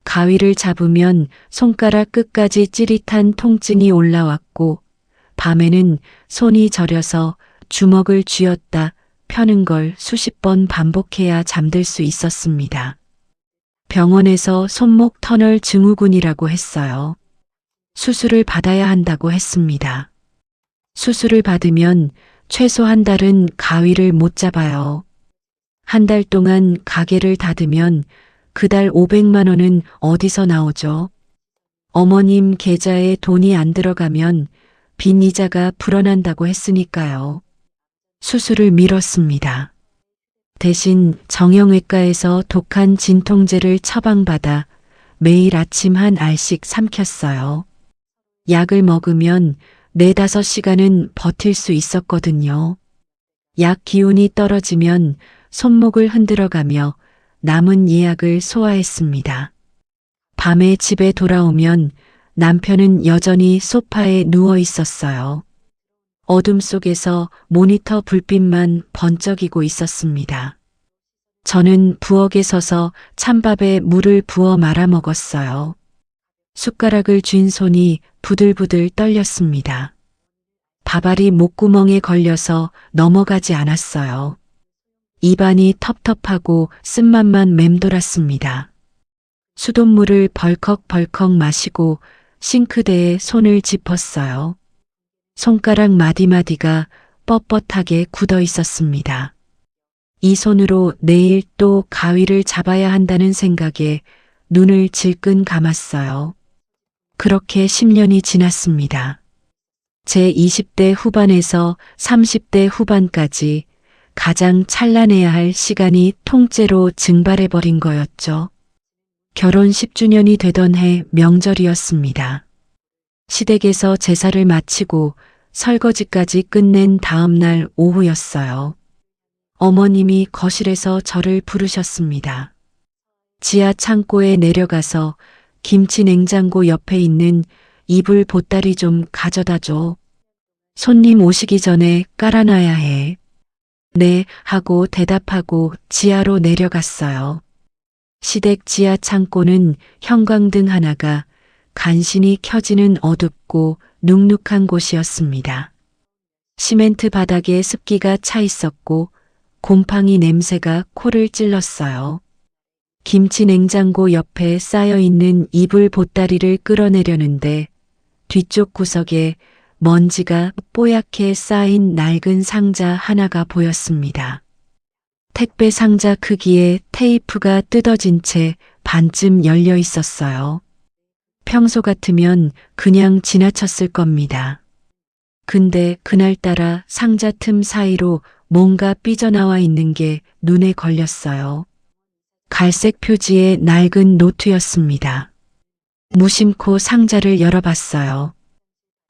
S1: 가위를 잡으면 손가락 끝까지 찌릿한 통증이 올라왔고 밤에는 손이 저려서 주먹을 쥐었다 펴는 걸 수십 번 반복해야 잠들 수 있었습니다. 병원에서 손목 터널 증후군이라고 했어요. 수술을 받아야 한다고 했습니다. 수술을 받으면 최소 한 달은 가위를 못 잡아요. 한 달 동안 가게를 닫으면 그 달 500만 원은 어디서 나오죠? 어머님 계좌에 돈이 안 들어가면 빚 이자가 불어난다고 했으니까요. 수술을 미뤘습니다. 대신 정형외과에서 독한 진통제를 처방받아 매일 아침 한 알씩 삼켰어요. 약을 먹으면 4~5시간은 버틸 수 있었거든요. 약 기운이 떨어지면 손목을 흔들어가며 남은 예약을 소화했습니다. 밤에 집에 돌아오면 남편은 여전히 소파에 누워 있었어요. 어둠 속에서 모니터 불빛만 번쩍이고 있었습니다. 저는 부엌에 서서 찬밥에 물을 부어 말아 먹었어요. 숟가락을 쥔 손이 부들부들 떨렸습니다. 밥알이 목구멍에 걸려서 넘어가지 않았어요. 입안이 텁텁하고 쓴맛만 맴돌았습니다. 수돗물을 벌컥벌컥 마시고 싱크대에 손을 짚었어요. 손가락 마디마디가 뻣뻣하게 굳어 있었습니다. 이 손으로 내일 또 가위를 잡아야 한다는 생각에 눈을 질끈 감았어요. 그렇게 10년이 지났습니다. 제 20대 후반에서 30대 후반까지 가장 찬란해야 할 시간이 통째로 증발해버린 거였죠. 결혼 10주년이 되던 해 명절이었습니다. 시댁에서 제사를 마치고 설거지까지 끝낸 다음 날 오후였어요. 어머님이 거실에서 저를 부르셨습니다. 지하 창고에 내려가서 김치 냉장고 옆에 있는 이불 보따리 좀 가져다 줘. 손님 오시기 전에 깔아놔야 해. 네, 하고 대답하고 지하로 내려갔어요. 시댁 지하 창고는 형광등 하나가 간신히 켜지는 어둡고 눅눅한 곳이었습니다. 시멘트 바닥에 습기가 차 있었고 곰팡이 냄새가 코를 찔렀어요. 김치 냉장고 옆에 쌓여 있는 이불 보따리를 끌어내려는데 뒤쪽 구석에 먼지가 뽀얗게 쌓인 낡은 상자 하나가 보였습니다. 택배 상자 크기의 테이프가 뜯어진 채 반쯤 열려 있었어요. 평소 같으면 그냥 지나쳤을 겁니다. 근데 그날따라 상자 틈 사이로 뭔가 삐져나와 있는 게 눈에 걸렸어요. 갈색 표지의 낡은 노트였습니다. 무심코 상자를 열어봤어요.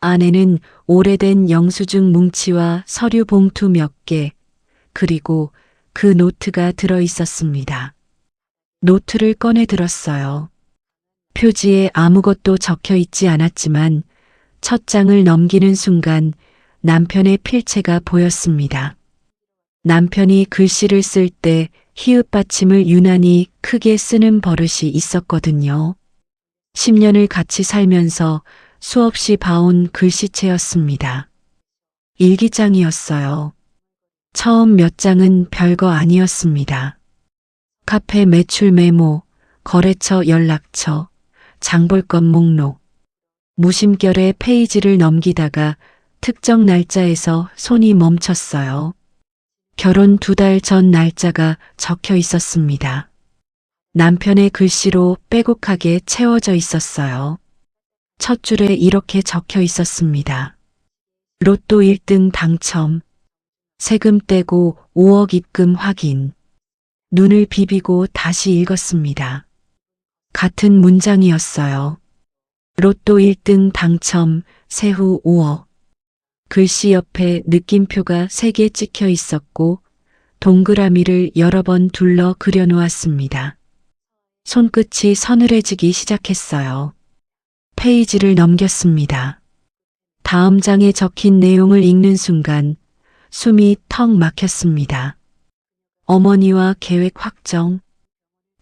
S1: 안에는 오래된 영수증 뭉치와 서류 봉투 몇 개, 그리고 그 노트가 들어 있었습니다. 노트를 꺼내 들었어요. 표지에 아무것도 적혀 있지 않았지만 첫 장을 넘기는 순간 남편의 필체가 보였습니다. 남편이 글씨를 쓸 때 히읗 받침을 유난히 크게 쓰는 버릇이 있었거든요. 10년을 같이 살면서 수없이 봐온 글씨체였습니다. 일기장이었어요. 처음 몇 장은 별거 아니었습니다. 카페 매출 메모, 거래처 연락처, 장볼 것 목록. 무심결에 페이지를 넘기다가 특정 날짜에서 손이 멈췄어요. 결혼 2달 전 날짜가 적혀 있었습니다. 남편의 글씨로 빼곡하게 채워져 있었어요. 첫 줄에 이렇게 적혀 있었습니다. 로또 1등 당첨. 세금 떼고 5억 입금 확인. 눈을 비비고 다시 읽었습니다. 같은 문장이었어요. 로또 1등 당첨, 세후 5억. 글씨 옆에 느낌표가 3개 찍혀 있었고 동그라미를 여러 번 둘러 그려놓았습니다. 손끝이 서늘해지기 시작했어요. 페이지를 넘겼습니다. 다음 장에 적힌 내용을 읽는 순간 숨이 턱 막혔습니다. 어머니와 계획 확정.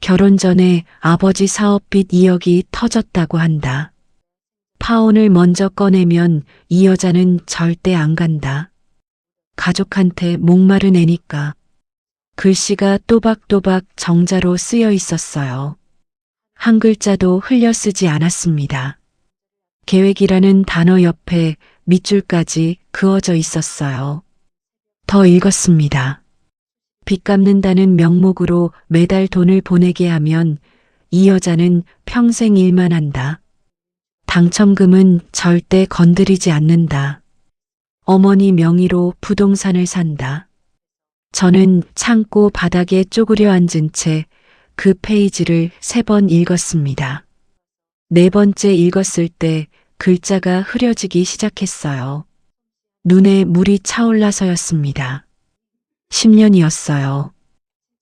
S1: 결혼 전에 아버지 사업빚 2억이 터졌다고 한다. 파혼을 먼저 꺼내면 이 여자는 절대 안 간다. 가족한테 목마른 애니까. 글씨가 또박또박 정자로 쓰여 있었어요. 한 글자도 흘려 쓰지 않았습니다. 계획이라는 단어 옆에 밑줄까지 그어져 있었어요. 더 읽었습니다. 빚 갚는다는 명목으로 매달 돈을 보내게 하면 이 여자는 평생 일만 한다. 당첨금은 절대 건드리지 않는다. 어머니 명의로 부동산을 산다. 저는 창고 바닥에 쪼그려 앉은 채 그 페이지를 3번 읽었습니다. 4번째 읽었을 때 글자가 흐려지기 시작했어요. 눈에 물이 차올라서였습니다. 10년이었어요.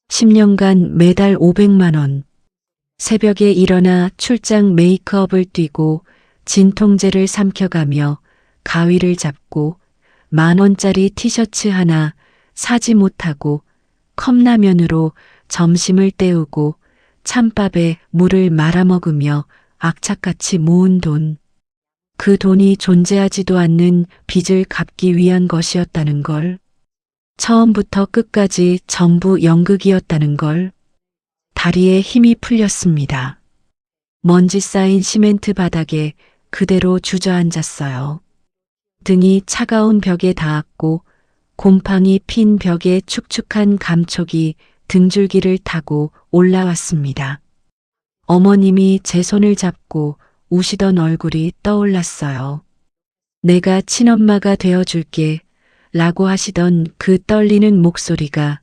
S1: 10년간 매달 500만 원. 새벽에 일어나 출장 메이크업을 뛰고 진통제를 삼켜가며 가위를 잡고 10,000원짜리 티셔츠 하나 사지 못하고 컵라면으로 점심을 때우고 찬밥에 물을 말아먹으며 악착같이 모은 돈. 그 돈이 존재하지도 않는 빚을 갚기 위한 것이었다는 걸. 처음부터 끝까지 전부 연극이었다는 걸. 다리에 힘이 풀렸습니다. 먼지 쌓인 시멘트 바닥에 그대로 주저앉았어요. 등이 차가운 벽에 닿았고 곰팡이 핀 벽에 축축한 감촉이 등줄기를 타고 올라왔습니다. 어머님이 제 손을 잡고 우시던 얼굴이 떠올랐어요. 내가 친엄마가 되어줄게 라고 하시던 그 떨리는 목소리가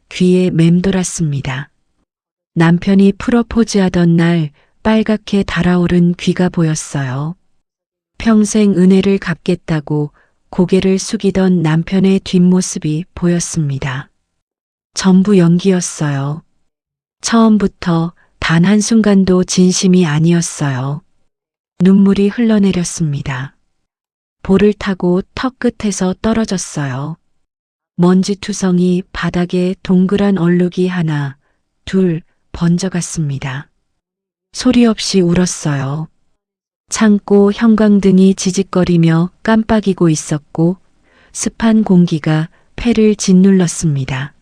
S1: 귀에 맴돌았습니다. 남편이 프로포즈하던 날 빨갛게 달아오른 귀가 보였어요. 평생 은혜를 갚겠다고 고개를 숙이던 남편의 뒷모습이 보였습니다. 전부 연기였어요. 처음부터 단 한순간도 진심이 아니었어요. 눈물이 흘러내렸습니다. 볼을 타고 턱 끝에서 떨어졌어요. 먼지투성이 바닥에 동그란 얼룩이 하나, 둘 번져갔습니다. 소리 없이 울었어요. 창고 형광등이 지직거리며 깜빡이고 있었고 습한 공기가 폐를 짓눌렀습니다.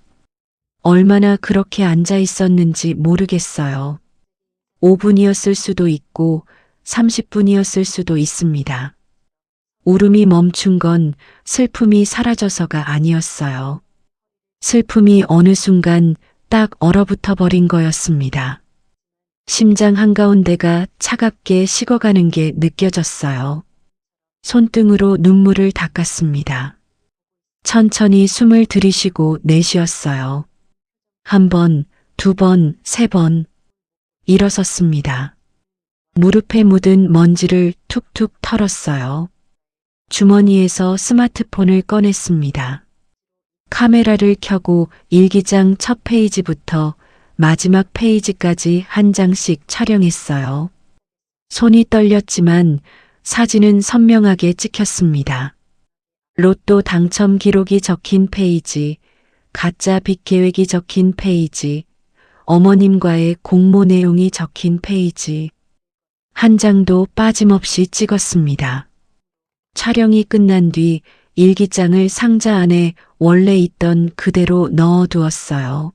S1: 얼마나 그렇게 앉아 있었는지 모르겠어요. 5분이었을 수도 있고 30분이었을 수도 있습니다. 울음이 멈춘 건 슬픔이 사라져서가 아니었어요. 슬픔이 어느 순간 딱 얼어붙어 버린 거였습니다. 심장 한가운데가 차갑게 식어가는 게 느껴졌어요. 손등으로 눈물을 닦았습니다. 천천히 숨을 들이쉬고 내쉬었어요. 한 번, 두 번, 세 번. 일어섰습니다. 무릎에 묻은 먼지를 툭툭 털었어요. 주머니에서 스마트폰을 꺼냈습니다. 카메라를 켜고 일기장 첫 페이지부터 마지막 페이지까지 한 장씩 촬영했어요. 손이 떨렸지만 사진은 선명하게 찍혔습니다. 로또 당첨 기록이 적힌 페이지, 가짜 빚 계획이 적힌 페이지, 어머님과의 공모 내용이 적힌 페이지. 한 장도 빠짐없이 찍었습니다. 촬영이 끝난 뒤 일기장을 상자 안에 원래 있던 그대로 넣어두었어요.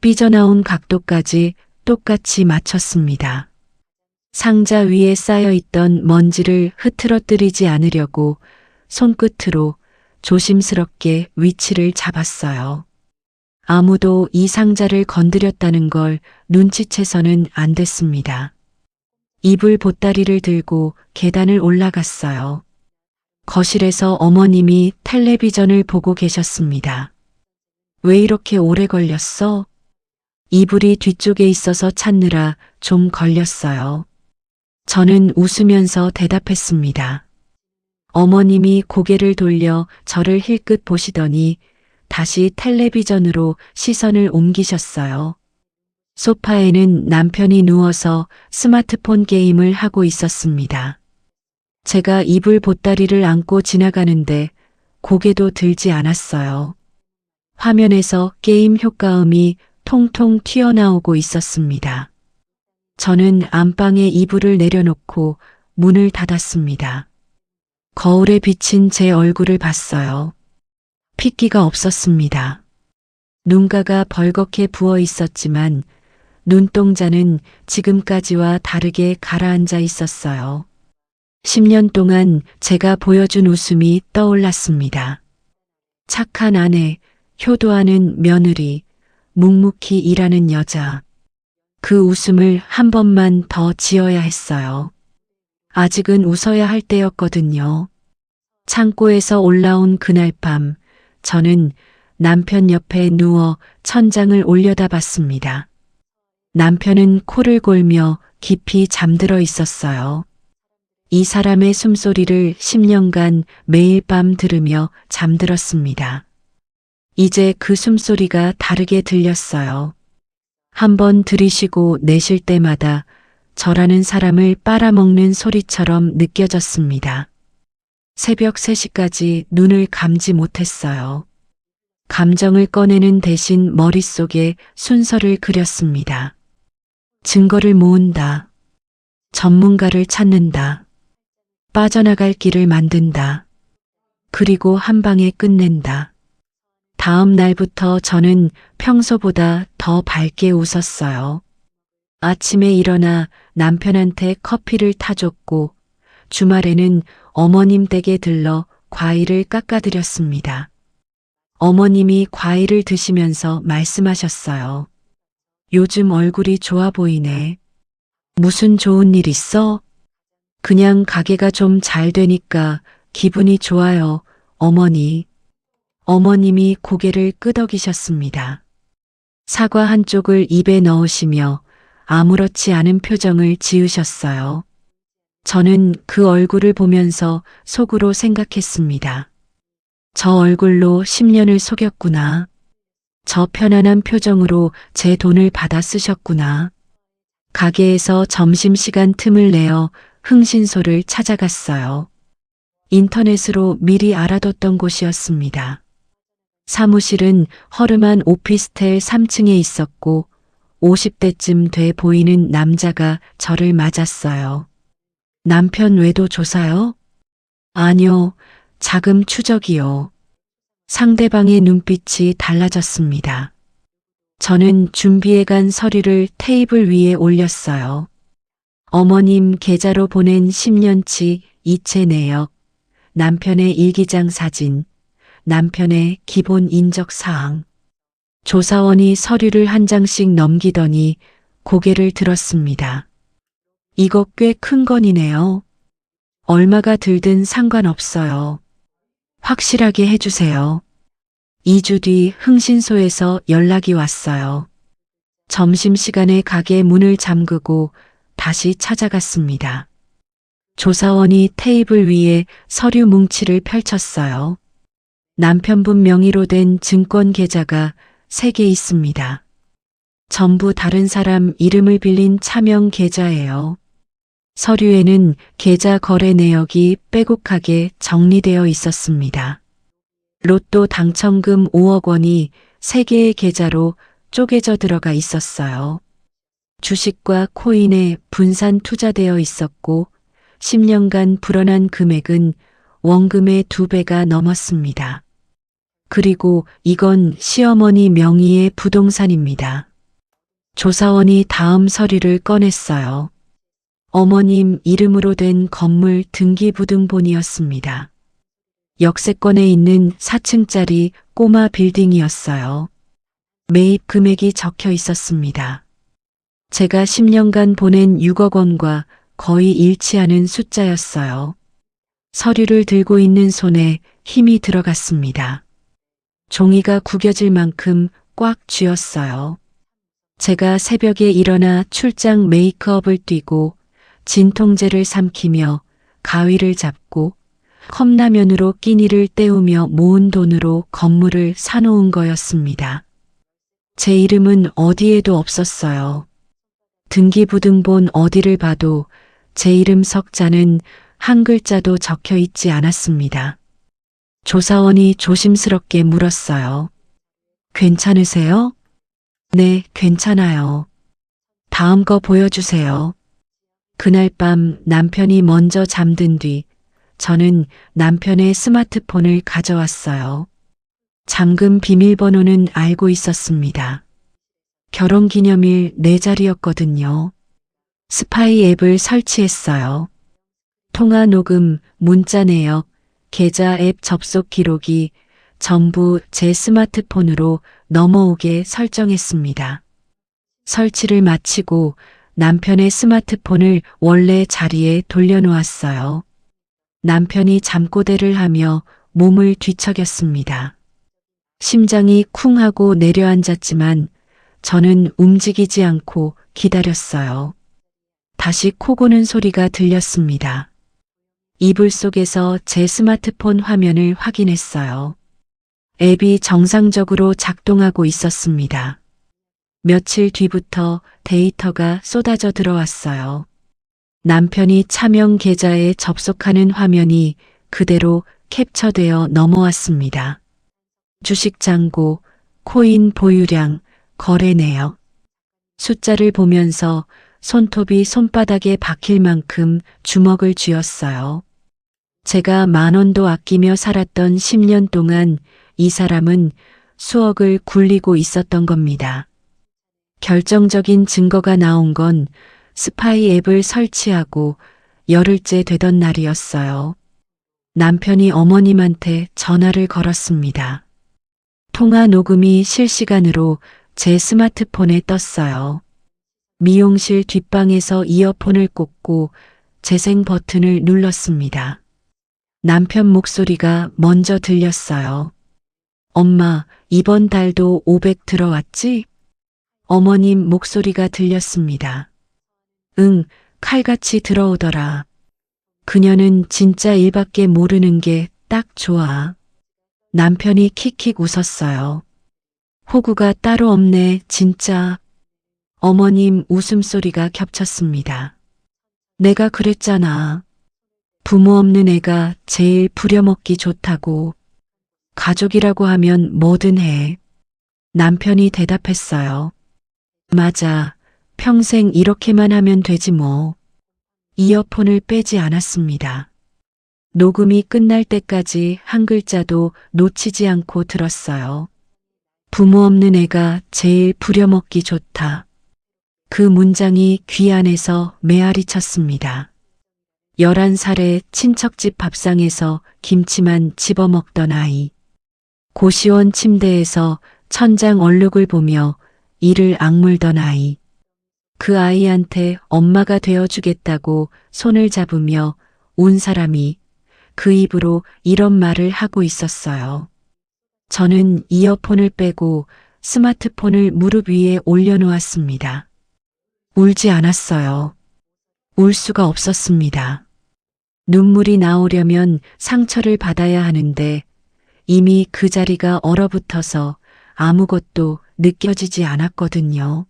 S1: 삐져나온 각도까지 똑같이 맞췄습니다. 상자 위에 쌓여있던 먼지를 흐트러뜨리지 않으려고 손끝으로 조심스럽게 위치를 잡았어요. 아무도 이 상자를 건드렸다는 걸 눈치채서는 안 됐습니다. 이불 보따리를 들고 계단을 올라갔어요. 거실에서 어머님이 텔레비전을 보고 계셨습니다. 왜 이렇게 오래 걸렸어? 이불이 뒤쪽에 있어서 찾느라 좀 걸렸어요. 저는 웃으면서 대답했습니다. 어머님이 고개를 돌려 저를 힐끗 보시더니 다시 텔레비전으로 시선을 옮기셨어요. 소파에는 남편이 누워서 스마트폰 게임을 하고 있었습니다. 제가 이불 보따리를 안고 지나가는데 고개도 들지 않았어요. 화면에서 게임 효과음이 통통 튀어나오고 있었습니다. 저는 안방에 이불을 내려놓고 문을 닫았습니다. 거울에 비친 제 얼굴을 봤어요. 핏기가 없었습니다. 눈가가 벌겋게 부어 있었지만 눈동자는 지금까지와 다르게 가라앉아 있었어요. 10년 동안 제가 보여준 웃음이 떠올랐습니다. 착한 아내, 효도하는 며느리, 묵묵히 일하는 여자. 그 웃음을 한 번만 더 지어야 했어요. 아직은 웃어야 할 때였거든요. 창고에서 올라온 그날 밤, 저는 남편 옆에 누워 천장을 올려다봤습니다. 남편은 코를 골며 깊이 잠들어 있었어요. 이 사람의 숨소리를 10년간 매일 밤 들으며 잠들었습니다. 이제 그 숨소리가 다르게 들렸어요. 한번 들이쉬고 내쉴 때마다 저라는 사람을 빨아먹는 소리처럼 느껴졌습니다. 새벽 3시까지 눈을 감지 못했어요. 감정을 꺼내는 대신 머릿속에 순서를 그렸습니다. 증거를 모은다. 전문가를 찾는다. 빠져나갈 길을 만든다. 그리고 한 방에 끝낸다. 다음 날부터 저는 평소보다 더 밝게 웃었어요. 아침에 일어나 남편한테 커피를 타줬고 주말에는 어머님 댁에 들러 과일을 깎아드렸습니다. 어머님이 과일을 드시면서 말씀하셨어요. 요즘 얼굴이 좋아 보이네. 무슨 좋은 일 있어? 그냥 가게가 좀 잘 되니까 기분이 좋아요, 어머니. 어머님이 고개를 끄덕이셨습니다. 사과 한쪽을 입에 넣으시며 아무렇지 않은 표정을 지으셨어요. 저는 그 얼굴을 보면서 속으로 생각했습니다. 저 얼굴로 10년을 속였구나. 저 편안한 표정으로 제 돈을 받아 쓰셨구나. 가게에서 점심시간 틈을 내어 흥신소를 찾아갔어요. 인터넷으로 미리 알아뒀던 곳이었습니다. 사무실은 허름한 오피스텔 3층에 있었고 50대쯤 돼 보이는 남자가 저를 맞았어요. 남편 외도 조사요? 아니요, 자금 추적이요. 상대방의 눈빛이 달라졌습니다. 저는 준비해간 서류를 테이블 위에 올렸어요. 어머님 계좌로 보낸 10년치 이체 내역, 남편의 일기장 사진, 남편의 기본 인적 사항. 조사원이 서류를 한 장씩 넘기더니 고개를 들었습니다. 이거 꽤 큰 건이네요. 얼마가 들든 상관없어요. 확실하게 해주세요. 2주 뒤 흥신소에서 연락이 왔어요. 점심시간에 가게 문을 잠그고 다시 찾아갔습니다. 조사원이 테이블 위에 서류 뭉치를 펼쳤어요. 남편분 명의로 된 증권 계좌가 3개 있습니다. 전부 다른 사람 이름을 빌린 차명 계좌예요. 서류에는 계좌 거래 내역이 빼곡하게 정리되어 있었습니다. 로또 당첨금 5억 원이 3개의 계좌로 쪼개져 들어가 있었어요. 주식과 코인에 분산 투자되어 있었고 10년간 불어난 금액은 원금의 2배가 넘었습니다. 그리고 이건 시어머니 명의의 부동산입니다. 조사원이 다음 서류를 꺼냈어요. 어머님 이름으로 된 건물 등기부등본이었습니다. 역세권에 있는 4층짜리 꼬마 빌딩이었어요. 매입 금액이 적혀 있었습니다. 제가 10년간 보낸 6억 원과 거의 일치하는 숫자였어요. 서류를 들고 있는 손에 힘이 들어갔습니다. 종이가 구겨질 만큼 꽉 쥐었어요. 제가 새벽에 일어나 출장 메이크업을 띠고 진통제를 삼키며 가위를 잡고 컵라면으로 끼니를 때우며 모은 돈으로 건물을 사놓은 거였습니다. 제 이름은 어디에도 없었어요. 등기부등본 어디를 봐도 제 이름 석자는 한 글자도 적혀 있지 않았습니다. 조사원이 조심스럽게 물었어요. 괜찮으세요? 네, 괜찮아요. 다음 거 보여주세요. 그날 밤 남편이 먼저 잠든 뒤 저는 남편의 스마트폰을 가져왔어요. 잠금 비밀번호는 알고 있었습니다. 결혼기념일 4자리였거든요. 스파이 앱을 설치했어요. 통화 녹음, 문자 내역, 계좌 앱 접속 기록이 전부 제 스마트폰으로 넘어오게 설정했습니다. 설치를 마치고 남편의 스마트폰을 원래 자리에 돌려놓았어요. 남편이 잠꼬대를 하며 몸을 뒤척였습니다. 심장이 쿵 하고 내려앉았지만 저는 움직이지 않고 기다렸어요. 다시 코 고는 소리가 들렸습니다. 이불 속에서 제 스마트폰 화면을 확인했어요. 앱이 정상적으로 작동하고 있었습니다. 며칠 뒤부터 데이터가 쏟아져 들어왔어요. 남편이 차명 계좌에 접속하는 화면이 그대로 캡처되어 넘어왔습니다. 주식 잔고, 코인 보유량, 거래 내역. 숫자를 보면서 손톱이 손바닥에 박힐 만큼 주먹을 쥐었어요. 제가 10,000원도 아끼며 살았던 10년 동안 이 사람은 수억을 굴리고 있었던 겁니다. 결정적인 증거가 나온 건 스파이 앱을 설치하고 열흘째 되던 날이었어요. 남편이 어머님한테 전화를 걸었습니다. 통화 녹음이 실시간으로 제 스마트폰에 떴어요. 미용실 뒷방에서 이어폰을 꽂고 재생 버튼을 눌렀습니다. 남편 목소리가 먼저 들렸어요. 엄마, 이번 달도 500 들어왔지? 어머님 목소리가 들렸습니다. 응, 칼같이 들어오더라. 그녀는 진짜 일밖에 모르는 게 딱 좋아. 남편이 킥킥 웃었어요. 호구가 따로 없네, 진짜. 어머님 웃음소리가 겹쳤습니다. 내가 그랬잖아. 부모 없는 애가 제일 부려먹기 좋다고. 가족이라고 하면 뭐든 해. 남편이 대답했어요. 맞아. 평생 이렇게만 하면 되지 뭐. 이어폰을 빼지 않았습니다. 녹음이 끝날 때까지 한 글자도 놓치지 않고 들었어요. 부모 없는 애가 제일 부려먹기 좋다. 그 문장이 귀 안에서 메아리 쳤습니다. 11살에 친척집 밥상에서 김치만 집어먹던 아이. 고시원 침대에서 천장 얼룩을 보며 이를 악물던 아이. 그 아이한테 엄마가 되어주겠다고 손을 잡으며 온 사람이 그 입으로 이런 말을 하고 있었어요. 저는 이어폰을 빼고 스마트폰을 무릎 위에 올려놓았습니다. 울지 않았어요. 울 수가 없었습니다. 눈물이 나오려면 상처를 받아야 하는데 이미 그 자리가 얼어붙어서 아무것도 느껴지지 않았거든요.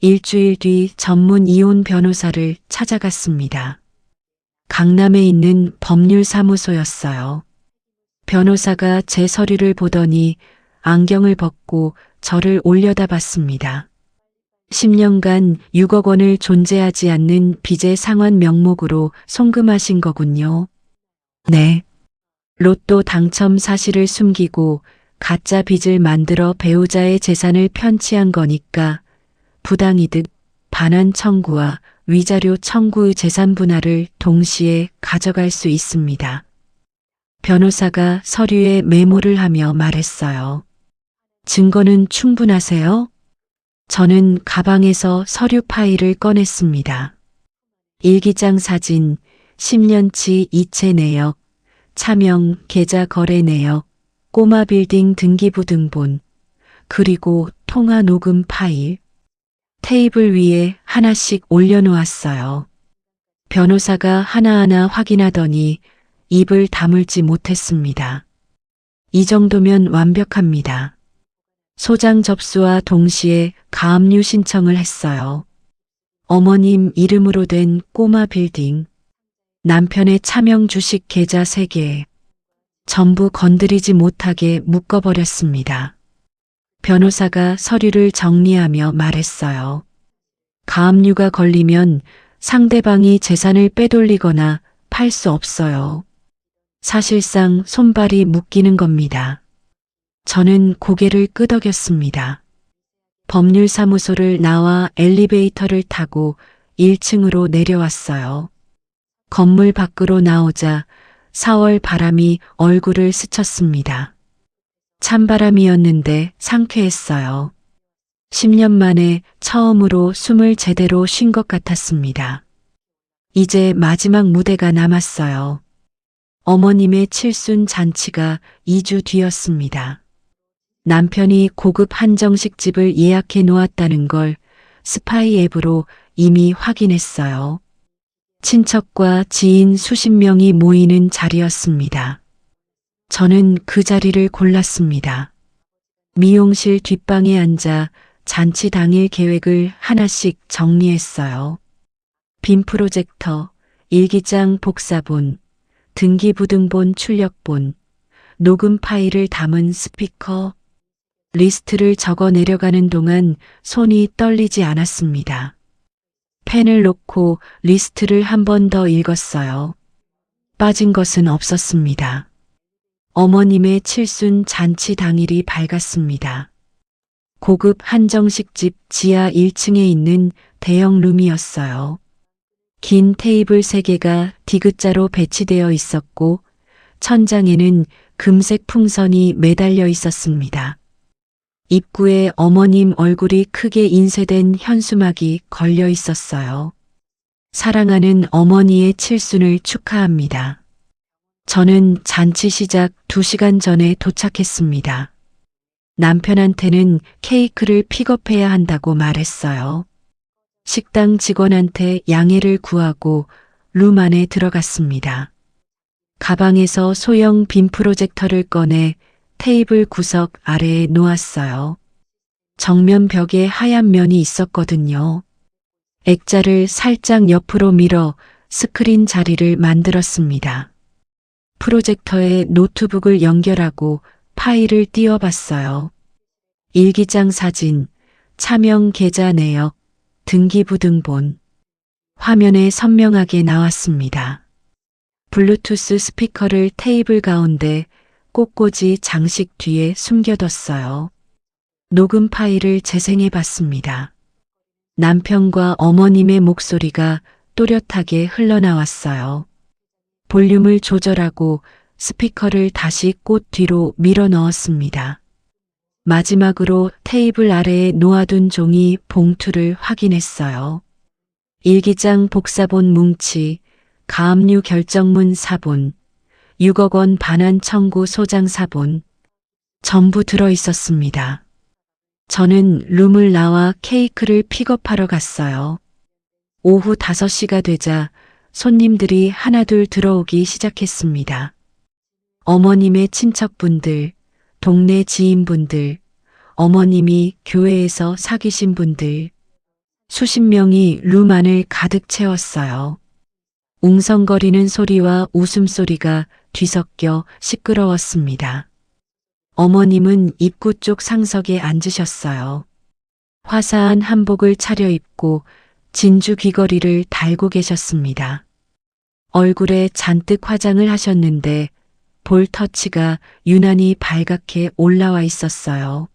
S1: 일주일 뒤 전문 이혼 변호사를 찾아갔습니다. 강남에 있는 법률사무소였어요. 변호사가 제 서류를 보더니 안경을 벗고 저를 올려다봤습니다. 10년간 6억 원을 존재하지 않는 빚의 상환 명목으로 송금하신 거군요. 네. 로또 당첨 사실을 숨기고 가짜 빚을 만들어 배우자의 재산을 편취한 거니까 부당이득, 반환 청구와 위자료 청구의 재산 분할을 동시에 가져갈 수 있습니다. 변호사가 서류에 메모를 하며 말했어요. 증거는 충분하세요? 저는 가방에서 서류 파일을 꺼냈습니다. 일기장 사진, 10년치 이체 내역, 차명, 계좌 거래 내역, 꼬마 빌딩 등기부 등본, 그리고 통화 녹음 파일. 테이블 위에 하나씩 올려놓았어요. 변호사가 하나하나 확인하더니 입을 다물지 못했습니다. 이 정도면 완벽합니다. 소장 접수와 동시에 가압류 신청을 했어요. 어머님 이름으로 된 꼬마 빌딩, 남편의 차명 주식 계좌 3개, 전부 건드리지 못하게 묶어버렸습니다. 변호사가 서류를 정리하며 말했어요. 가압류가 걸리면 상대방이 재산을 빼돌리거나 팔 수 없어요. 사실상 손발이 묶이는 겁니다. 저는 고개를 끄덕였습니다. 법률사무소를 나와 엘리베이터를 타고 1층으로 내려왔어요. 건물 밖으로 나오자 4월 바람이 얼굴을 스쳤습니다. 찬바람이었는데 상쾌했어요. 10년 만에 처음으로 숨을 제대로 쉰 것 같았습니다. 이제 마지막 무대가 남았어요. 어머님의 칠순 잔치가 2주 뒤였습니다. 남편이 고급 한정식 집을 예약해 놓았다는 걸 스파이 앱으로 이미 확인했어요. 친척과 지인 수십 명이 모이는 자리였습니다. 저는 그 자리를 골랐습니다. 미용실 뒷방에 앉아 잔치 당일 계획을 하나씩 정리했어요. 빔 프로젝터, 일기장 복사본, 등기부등본 출력본, 녹음 파일을 담은 스피커, 리스트를 적어 내려가는 동안 손이 떨리지 않았습니다. 펜을 놓고 리스트를 한 번 더 읽었어요. 빠진 것은 없었습니다. 어머님의 칠순 잔치 당일이 밝았습니다. 고급 한정식집 지하 1층에 있는 대형 룸이었어요. 긴 테이블 3개가 디귿자로 배치되어 있었고 천장에는 금색 풍선이 매달려 있었습니다. 입구에 어머님 얼굴이 크게 인쇄된 현수막이 걸려 있었어요. 사랑하는 어머니의 칠순을 축하합니다. 저는 잔치 시작 2시간 전에 도착했습니다. 남편한테는 케이크를 픽업해야 한다고 말했어요. 식당 직원한테 양해를 구하고 룸 안에 들어갔습니다. 가방에서 소형 빔 프로젝터를 꺼내 테이블 구석 아래에 놓았어요. 정면 벽에 하얀 면이 있었거든요. 액자를 살짝 옆으로 밀어 스크린 자리를 만들었습니다. 프로젝터에 노트북을 연결하고 파일을 띄워봤어요. 일기장 사진, 차명 계좌 내역, 등기부등본. 화면에 선명하게 나왔습니다. 블루투스 스피커를 테이블 가운데 꽃꽂이 장식 뒤에 숨겨뒀어요. 녹음 파일을 재생해 봤습니다. 남편과 어머님의 목소리가 또렷하게 흘러나왔어요. 볼륨을 조절하고 스피커를 다시 꽃 뒤로 밀어 넣었습니다. 마지막으로 테이블 아래에 놓아둔 종이 봉투를 확인했어요. 일기장 복사본 뭉치, 가압류 결정문 사본, 6억 원 반환 청구 소장 사본, 전부 들어 있었습니다. 저는 룸을 나와 케이크를 픽업하러 갔어요. 오후 5시가 되자 손님들이 하나둘 들어오기 시작했습니다. 어머님의 친척분들, 동네 지인분들, 어머님이 교회에서 사귀신 분들, 수십 명이 룸 안을 가득 채웠어요. 웅성거리는 소리와 웃음소리가 뒤섞여 시끄러웠습니다. 어머님은 입구 쪽 상석에 앉으셨어요. 화사한 한복을 차려입고 진주 귀걸이를 달고 계셨습니다. 얼굴에 잔뜩 화장을 하셨는데 볼터치가 유난히 발갛게 올라와 있었어요.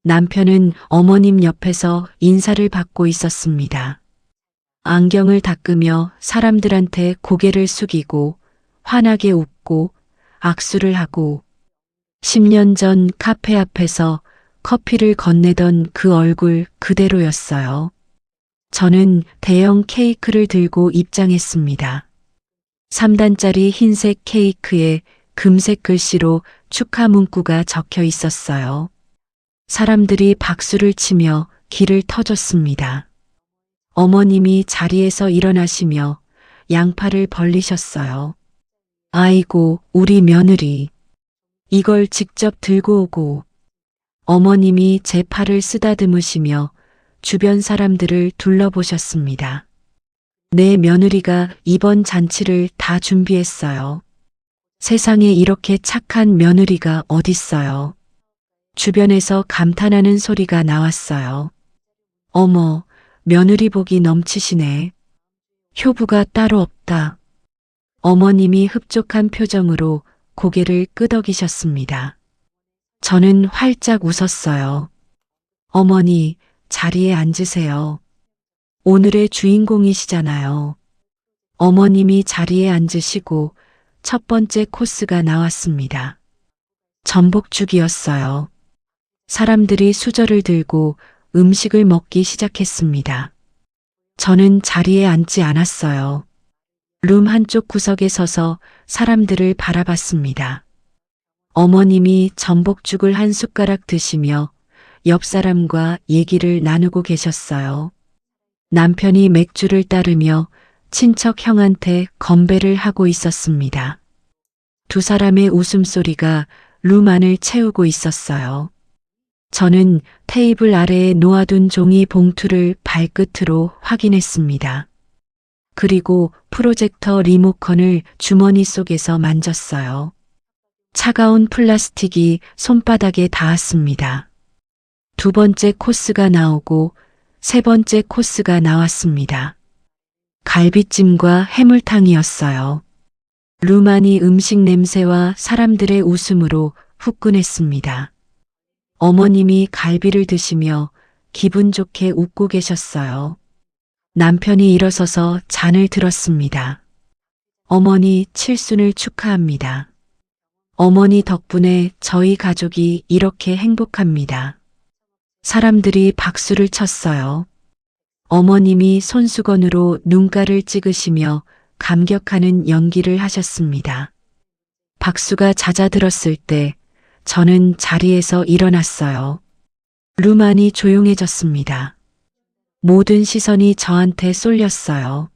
S1: 남편은 어머님 옆에서 인사를 받고 있었습니다. 안경을 닦으며 사람들한테 고개를 숙이고 환하게 웃고 악수를 하고 10년 전 카페 앞에서 커피를 건네던 그 얼굴 그대로였어요. 저는 대형 케이크를 들고 입장했습니다. 3단짜리 흰색 케이크에 금색 글씨로 축하 문구가 적혀 있었어요. 사람들이 박수를 치며 길을 터줬습니다. 어머님이 자리에서 일어나시며 양팔을 벌리셨어요. 아이고, 우리 며느리. 이걸 직접 들고 오고. 어머님이 제 팔을 쓰다듬으시며 주변 사람들을 둘러보셨습니다. 내 며느리가 이번 잔치를 다 준비했어요. 세상에 이렇게 착한 며느리가 어딨어요. 주변에서 감탄하는 소리가 나왔어요. 어머, 며느리 복이 넘치시네. 효부가 따로 없다. 어머님이 흡족한 표정으로 고개를 끄덕이셨습니다. 저는 활짝 웃었어요. 어머니, 자리에 앉으세요. 오늘의 주인공이시잖아요. 어머님이 자리에 앉으시고 첫 번째 코스가 나왔습니다. 전복죽이었어요. 사람들이 수저를 들고 음식을 먹기 시작했습니다. 저는 자리에 앉지 않았어요. 룸 한쪽 구석에 서서 사람들을 바라봤습니다. 어머님이 전복죽을 한 숟가락 드시며 옆 사람과 얘기를 나누고 계셨어요. 남편이 맥주를 따르며 친척 형한테 건배를 하고 있었습니다. 두 사람의 웃음소리가 룸 안을 채우고 있었어요. 저는 테이블 아래에 놓아둔 종이 봉투를 발끝으로 확인했습니다. 그리고 프로젝터 리모컨을 주머니 속에서 만졌어요. 차가운 플라스틱이 손바닥에 닿았습니다. 두 번째 코스가 나오고 세 번째 코스가 나왔습니다. 갈비찜과 해물탕이었어요. 룸 안이 음식 냄새와 사람들의 웃음으로 후끈했습니다. 어머님이 갈비를 드시며 기분 좋게 웃고 계셨어요. 남편이 일어서서 잔을 들었습니다. 어머니 칠순을 축하합니다. 어머니 덕분에 저희 가족이 이렇게 행복합니다. 사람들이 박수를 쳤어요. 어머님이 손수건으로 눈가를 찍으시며 감격하는 연기를 하셨습니다. 박수가 잦아들었을 때 저는 자리에서 일어났어요. 룸 안이 조용해졌습니다. 모든 시선이 저한테 쏠렸어요.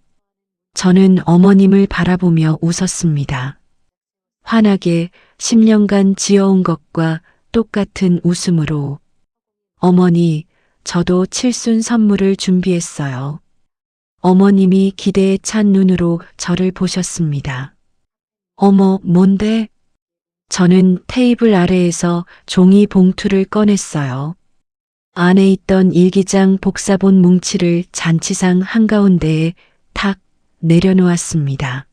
S1: 저는 어머님을 바라보며 웃었습니다. 환하게 10년간 지어온 것과 똑같은 웃음으로. 어머니, 저도 칠순 선물을 준비했어요. 어머님이 기대에 찬 눈으로 저를 보셨습니다. 어머, 뭔데? 저는 테이블 아래에서 종이 봉투를 꺼냈어요. 안에 있던 일기장 복사본 뭉치를 잔치상 한가운데에 탁 내려놓았습니다.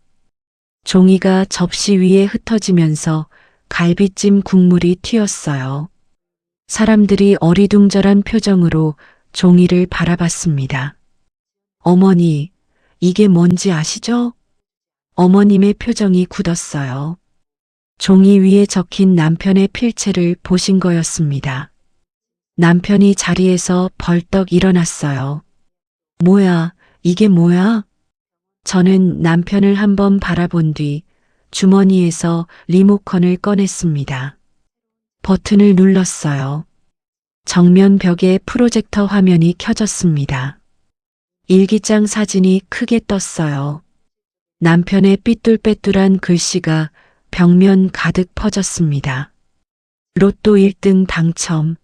S1: 종이가 접시 위에 흩어지면서 갈비찜 국물이 튀었어요. 사람들이 어리둥절한 표정으로 종이를 바라봤습니다. 어머니, 이게 뭔지 아시죠? 어머님의 표정이 굳었어요. 종이 위에 적힌 남편의 필체를 보신 거였습니다. 남편이 자리에서 벌떡 일어났어요. 뭐야, 이게 뭐야? 저는 남편을 한번 바라본 뒤 주머니에서 리모컨을 꺼냈습니다. 버튼을 눌렀어요. 정면 벽에 프로젝터 화면이 켜졌습니다. 일기장 사진이 크게 떴어요. 남편의 삐뚤빼뚤한 글씨가 벽면 가득 퍼졌습니다. 로또 1등 당첨.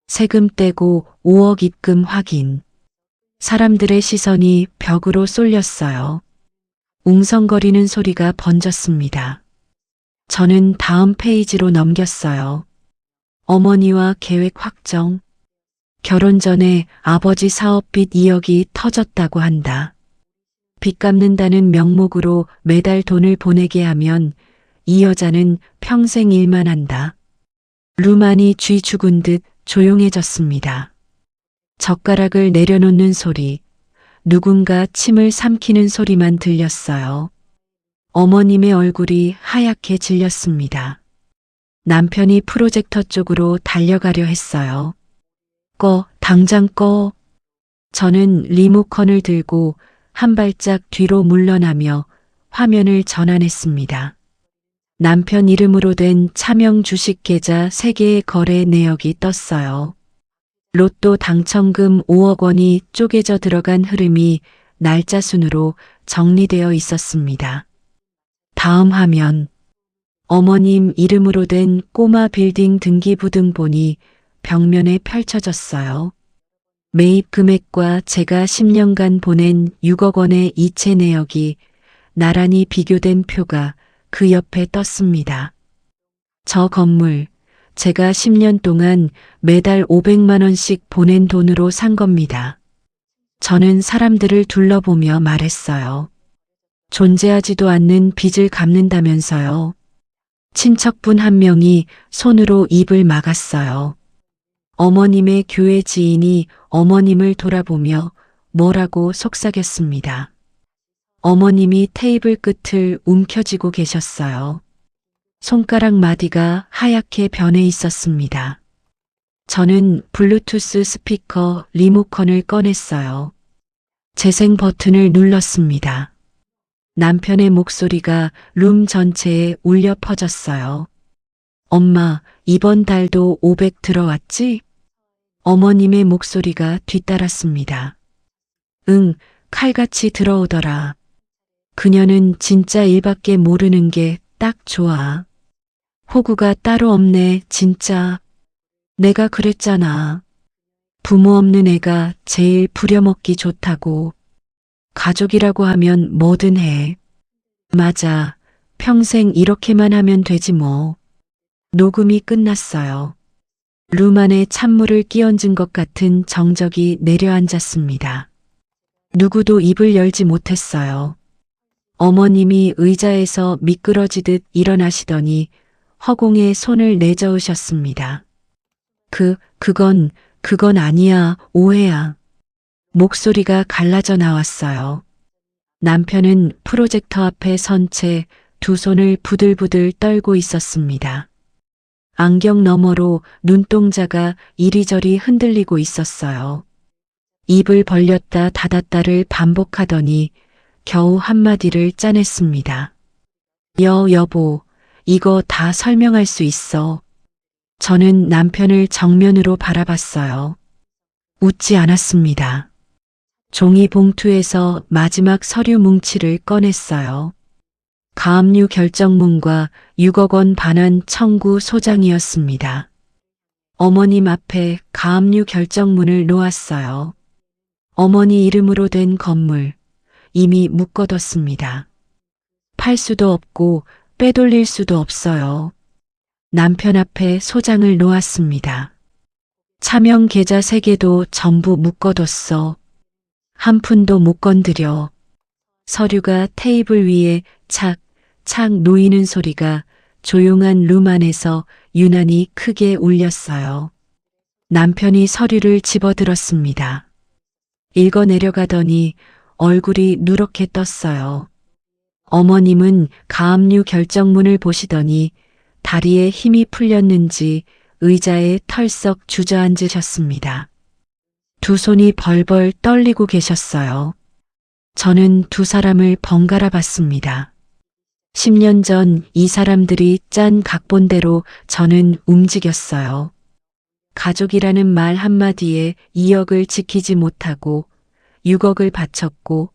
S1: 세금 떼고 5억 입금 확인. 사람들의 시선이 벽으로 쏠렸어요. 웅성거리는 소리가 번졌습니다. 저는 다음 페이지로 넘겼어요. 어머니와 계획 확정. 결혼 전에 아버지 사업빚 2억이 터졌다고 한다. 빚 갚는다는 명목으로 매달 돈을 보내게 하면 이 여자는 평생 일만 한다. 루만이 쥐 죽은 듯 조용해졌습니다. 젓가락을 내려놓는 소리, 누군가 침을 삼키는 소리만 들렸어요. 어머님의 얼굴이 하얗게 질렸습니다. 남편이 프로젝터 쪽으로 달려가려 했어요. 꺼, 당장 꺼. 저는 리모컨을 들고 한 발짝 뒤로 물러나며 화면을 전환했습니다. 남편 이름으로 된 차명 주식 계좌 3개의 거래 내역이 떴어요. 로또 당첨금 5억 원이 쪼개져 들어간 흐름이 날짜 순으로 정리되어 있었습니다. 다음 화면. 어머님 이름으로 된 꼬마 빌딩 등기부등본이 벽면에 펼쳐졌어요. 매입 금액과 제가 10년간 보낸 6억 원의 이체 내역이 나란히 비교된 표가 그 옆에 떴습니다. 저 건물, 제가 10년 동안 매달 500만 원씩 보낸 돈으로 산 겁니다. 저는 사람들을 둘러보며 말했어요. 존재하지도 않는 빚을 갚는다면서요. 친척분 한 명이 손으로 입을 막았어요. 어머님의 교회 지인이 어머님을 돌아보며 뭐라고 속삭였습니다. 어머님이 테이블 끝을 움켜쥐고 계셨어요. 손가락 마디가 하얗게 변해 있었습니다. 저는 블루투스 스피커 리모컨을 꺼냈어요. 재생 버튼을 눌렀습니다. 남편의 목소리가 룸 전체에 울려 퍼졌어요. 엄마, 이번 달도 500 들어왔지? 어머님의 목소리가 뒤따랐습니다. 응, 칼같이 들어오더라. 그녀는 진짜 일밖에 모르는 게 딱 좋아. 호구가 따로 없네, 진짜. 내가 그랬잖아. 부모 없는 애가 제일 부려먹기 좋다고. 가족이라고 하면 뭐든 해. 맞아. 평생 이렇게만 하면 되지 뭐. 녹음이 끝났어요. 룸 안에 찬물을 끼얹은 것 같은 정적이 내려앉았습니다. 누구도 입을 열지 못했어요. 어머님이 의자에서 미끄러지듯 일어나시더니 허공에 손을 내저으셨습니다. 그건 아니야, 오해야. 목소리가 갈라져 나왔어요. 남편은 프로젝터 앞에 선 채 두 손을 부들부들 떨고 있었습니다. 안경 너머로 눈동자가 이리저리 흔들리고 있었어요. 입을 벌렸다 닫았다를 반복하더니 겨우 한마디를 짜냈습니다. 여보, 이거 다 설명할 수 있어. 저는 남편을 정면으로 바라봤어요. 웃지 않았습니다. 종이 봉투에서 마지막 서류 뭉치를 꺼냈어요. 가압류 결정문과 6억 원 반환 청구 소장이었습니다. 어머님 앞에 가압류 결정문을 놓았어요. 어머니 이름으로 된 건물, 이미 묶어뒀습니다. 팔 수도 없고 빼돌릴 수도 없어요. 남편 앞에 소장을 놓았습니다. 차명 계좌 3개도 전부 묶어뒀어. 한 푼도 못 건드려. 서류가 테이블 위에 착착 놓이는 소리가 조용한 룸 안에서 유난히 크게 울렸어요. 남편이 서류를 집어들었습니다. 읽어 내려가더니 얼굴이 누렇게 떴어요. 어머님은 가압류 결정문을 보시더니 다리에 힘이 풀렸는지 의자에 털썩 주저앉으셨습니다. 두 손이 벌벌 떨리고 계셨어요. 저는 두 사람을 번갈아 봤습니다. 10년 전 이 사람들이 짠 각본대로 저는 움직였어요. 가족이라는 말 한마디에 2억을 지키지 못하고 6억을 바쳤고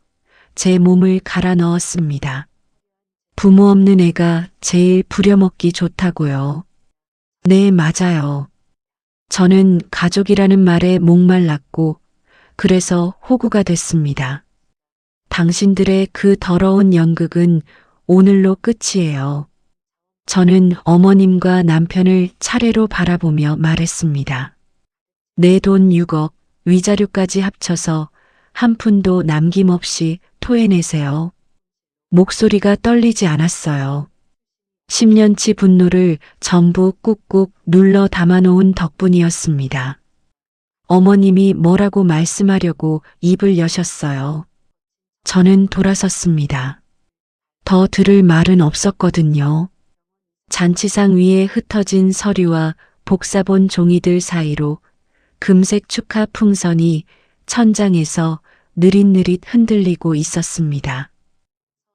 S1: 제 몸을 갈아 넣었습니다. 부모 없는 애가 제일 부려먹기 좋다고요. 네, 맞아요. 저는 가족이라는 말에 목말랐고 그래서 호구가 됐습니다. 당신들의 그 더러운 연극은 오늘로 끝이에요. 저는 어머님과 남편을 차례로 바라보며 말했습니다. 내 돈 6억, 위자료까지 합쳐서 한 푼도 남김없이 토해내세요. 목소리가 떨리지 않았어요. 10년치 분노를 전부 꾹꾹 눌러 담아놓은 덕분이었습니다. 어머님이 뭐라고 말씀하려고 입을 여셨어요. 저는 돌아섰습니다. 더 들을 말은 없었거든요. 잔치상 위에 흩어진 서류와 복사본 종이들 사이로 금색 축하 풍선이 천장에서 느릿느릿 흔들리고 있었습니다.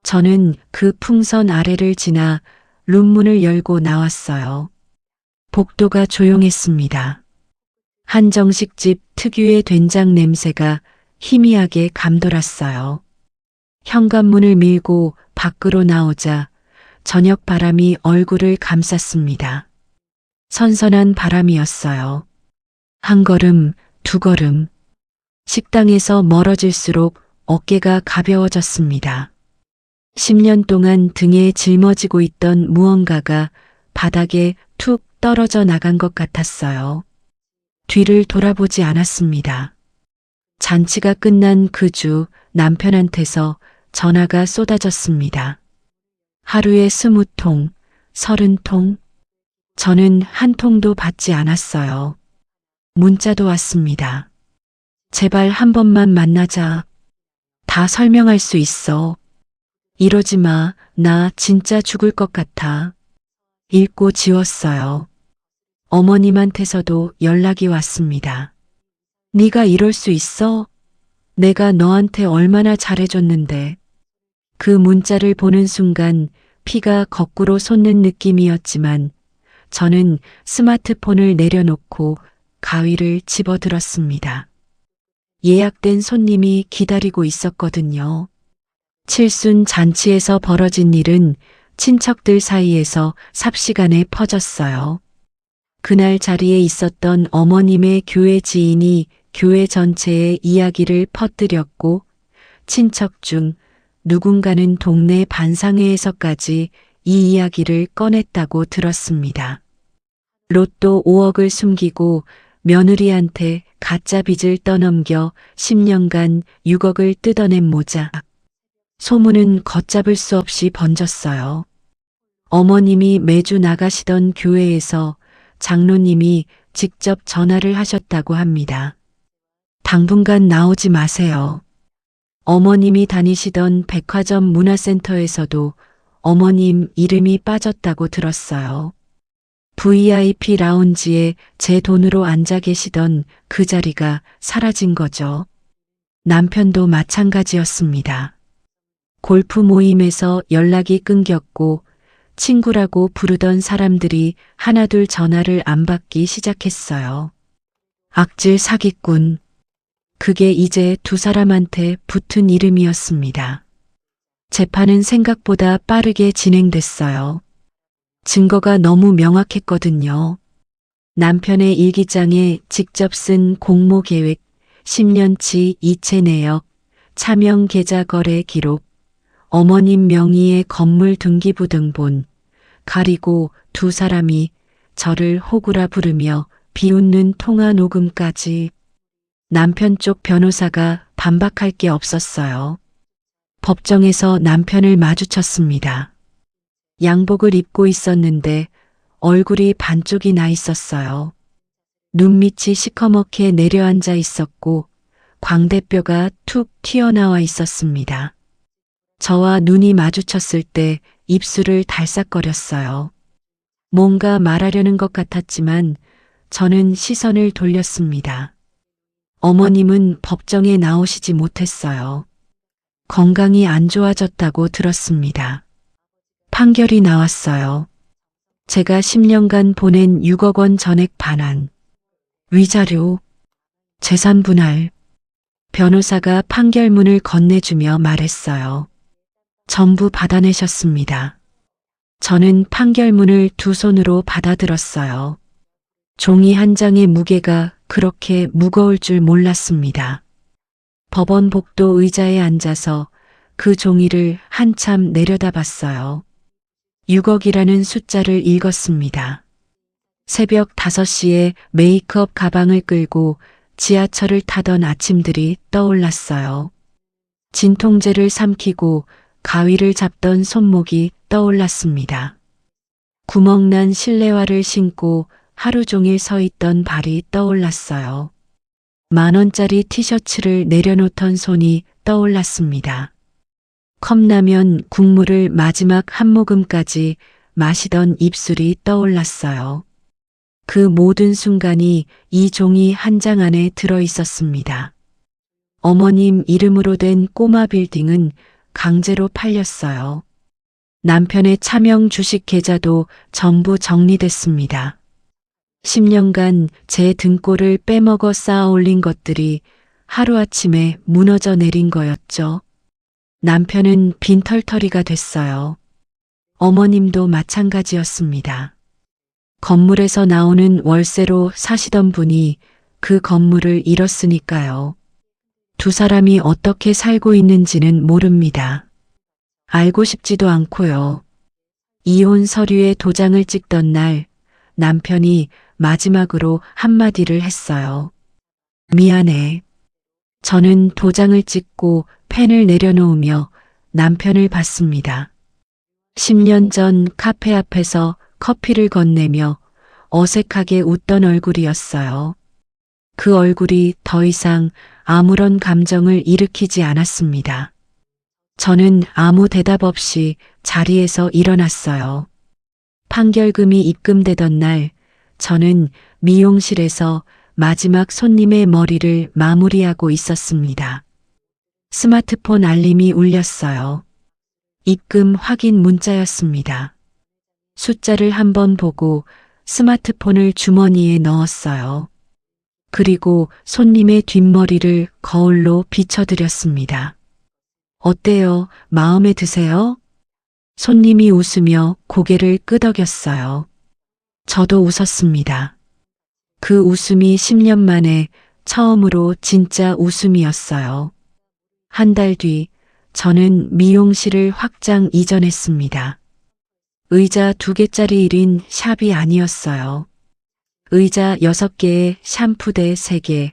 S1: 저는 그 풍선 아래를 지나 룸문을 열고 나왔어요. 복도가 조용했습니다. 한정식집 특유의 된장 냄새가 희미하게 감돌았어요. 현관문을 밀고 밖으로 나오자 저녁 바람이 얼굴을 감쌌습니다. 선선한 바람이었어요. 한 걸음, 두 걸음. 식당에서 멀어질수록 어깨가 가벼워졌습니다. 10년 동안 등에 짊어지고 있던 무언가가 바닥에 툭 떨어져 나간 것 같았어요. 뒤를 돌아보지 않았습니다. 잔치가 끝난 그 주 남편한테서 전화가 쏟아졌습니다. 하루에 20통, 30통. 저는 한 통도 받지 않았어요. 문자도 왔습니다. 제발 한 번만 만나자. 다 설명할 수 있어. 이러지 마. 나 진짜 죽을 것 같아. 읽고 지웠어요. 어머님한테서도 연락이 왔습니다. 네가 이럴 수 있어? 내가 너한테 얼마나 잘해줬는데. 그 문자를 보는 순간 피가 거꾸로 솟는 느낌이었지만 저는 스마트폰을 내려놓고 가위를 집어들었습니다. 예약된 손님이 기다리고 있었거든요. 칠순 잔치에서 벌어진 일은 친척들 사이에서 삽시간에 퍼졌어요. 그날 자리에 있었던 어머님의 교회 지인이 교회 전체에 이야기를 퍼뜨렸고 친척 중 누군가는 동네 반상회에서까지 이 이야기를 꺼냈다고 들었습니다. 로또 5억을 숨기고 며느리한테 가짜 빚을 떠넘겨 10년간 6억을 뜯어낸 모자. 소문은 걷잡을 수 없이 번졌어요. 어머님이 매주 나가시던 교회에서 장로님이 직접 전화를 하셨다고 합니다. 당분간 나오지 마세요. 어머님이 다니시던 백화점 문화센터에서도 어머님 이름이 빠졌다고 들었어요. VIP 라운지에 제 돈으로 앉아 계시던 그 자리가 사라진 거죠. 남편도 마찬가지였습니다. 골프 모임에서 연락이 끊겼고 친구라고 부르던 사람들이 하나둘 전화를 안 받기 시작했어요. 악질 사기꾼. 그게 이제 두 사람한테 붙은 이름이었습니다. 재판은 생각보다 빠르게 진행됐어요. 증거가 너무 명확했거든요. 남편의 일기장에 직접 쓴 공모 계획, 10년치 이체 내역, 차명 계좌 거래 기록, 어머님 명의의 건물 등기부 등본, 가리고 두 사람이 저를 호구라 부르며 비웃는 통화 녹음까지. 남편 쪽 변호사가 반박할 게 없었어요. 법정에서 남편을 마주쳤습니다. 양복을 입고 있었는데 얼굴이 반쪽이 나 있었어요. 눈밑이 시커멓게 내려앉아 있었고 광대뼈가 툭 튀어나와 있었습니다. 저와 눈이 마주쳤을 때 입술을 달싹거렸어요. 뭔가 말하려는 것 같았지만 저는 시선을 돌렸습니다. 어머님은 법정에 나오시지 못했어요. 건강이 안 좋아졌다고 들었습니다. 판결이 나왔어요. 제가 10년간 보낸 6억 원 전액 반환, 위자료, 재산 분할. 변호사가 판결문을 건네주며 말했어요. 전부 받아내셨습니다. 저는 판결문을 두 손으로 받아들었어요. 종이 한 장의 무게가 그렇게 무거울 줄 몰랐습니다. 법원 복도 의자에 앉아서 그 종이를 한참 내려다봤어요. 6억이라는 숫자를 읽었습니다. 새벽 5시에 메이크업 가방을 끌고 지하철을 타던 아침들이 떠올랐어요. 진통제를 삼키고 가위를 잡던 손목이 떠올랐습니다. 구멍난 실내화를 신고 하루 종일 서 있던 발이 떠올랐어요. 10,000원짜리 티셔츠를 내려놓던 손이 떠올랐습니다. 컵라면 국물을 마지막 한 모금까지 마시던 입술이 떠올랐어요. 그 모든 순간이 이 종이 한 장 안에 들어 있었습니다. 어머님 이름으로 된 꼬마 빌딩은 강제로 팔렸어요. 남편의 차명 주식 계좌도 전부 정리됐습니다. 10년간 제 등골을 빼먹어 쌓아 올린 것들이 하루아침에 무너져 내린 거였죠. 남편은 빈털터리가 됐어요. 어머님도 마찬가지였습니다. 건물에서 나오는 월세로 사시던 분이 그 건물을 잃었으니까요. 두 사람이 어떻게 살고 있는지는 모릅니다. 알고 싶지도 않고요. 이혼 서류에 도장을 찍던 날 남편이 마지막으로 한마디를 했어요. 미안해. 저는 도장을 찍고 펜을 내려놓으며 남편을 봤습니다. 10년 전 카페 앞에서 커피를 건네며 어색하게 웃던 얼굴이었어요. 그 얼굴이 더 이상 아무런 감정을 일으키지 않았습니다. 저는 아무 대답 없이 자리에서 일어났어요. 판결금이 입금되던 날 저는 미용실에서 마지막 손님의 머리를 마무리하고 있었습니다. 스마트폰 알림이 울렸어요. 입금 확인 문자였습니다. 숫자를 한번 보고 스마트폰을 주머니에 넣었어요. 그리고 손님의 뒷머리를 거울로 비춰드렸습니다. 어때요? 마음에 드세요? 손님이 웃으며 고개를 끄덕였어요. 저도 웃었습니다. 그 웃음이 10년 만에 처음으로 진짜 웃음이었어요. 한 달 뒤 저는 미용실을 확장 이전했습니다. 의자 2개짜리 1인 샵이 아니었어요. 의자 6개에 샴푸대 3개,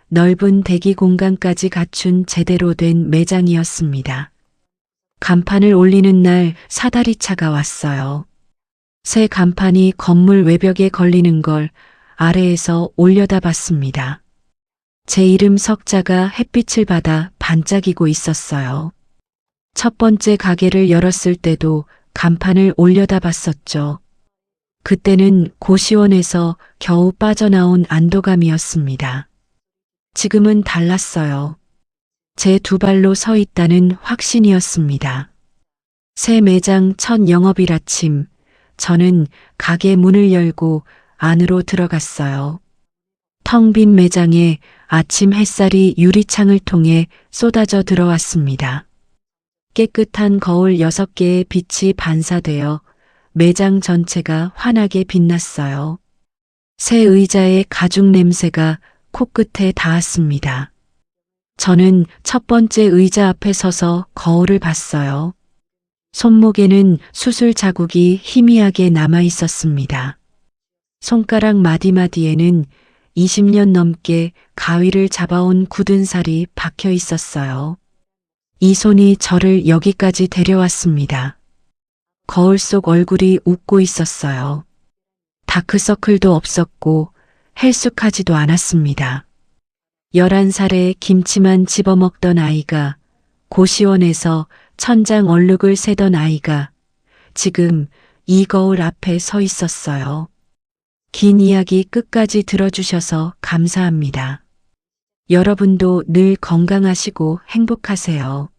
S1: 넓은 대기 공간까지 갖춘 제대로 된 매장이었습니다. 간판을 올리는 날 사다리차가 왔어요. 새 간판이 건물 외벽에 걸리는 걸 아래에서 올려다봤습니다. 제 이름 석자가 햇빛을 받아 반짝이고 있었어요. 첫 번째 가게를 열었을 때도 간판을 올려다봤었죠. 그때는 고시원에서 겨우 빠져나온 안도감이었습니다. 지금은 달랐어요. 제 2발로 서 있다는 확신이었습니다. 새 매장 첫 영업일 아침, 저는 가게 문을 열고 안으로 들어갔어요. 텅 빈 매장에 아침 햇살이 유리창을 통해 쏟아져 들어왔습니다. 깨끗한 거울 6개의 빛이 반사되어 매장 전체가 환하게 빛났어요. 새 의자의 가죽 냄새가 코끝에 닿았습니다. 저는 첫 번째 의자 앞에 서서 거울을 봤어요. 손목에는 수술 자국이 희미하게 남아 있었습니다. 손가락 마디마디에는 20년 넘게 가위를 잡아온 굳은 살이 박혀 있었어요. 이 손이 저를 여기까지 데려왔습니다. 거울 속 얼굴이 웃고 있었어요. 다크서클도 없었고 헬쑥하지도 않았습니다. 11살에 김치만 집어먹던 아이가, 고시원에서 천장 얼룩을 세던 아이가 지금 이 거울 앞에 서 있었어요. 긴 이야기 끝까지 들어주셔서 감사합니다. 여러분도 늘 건강하시고 행복하세요.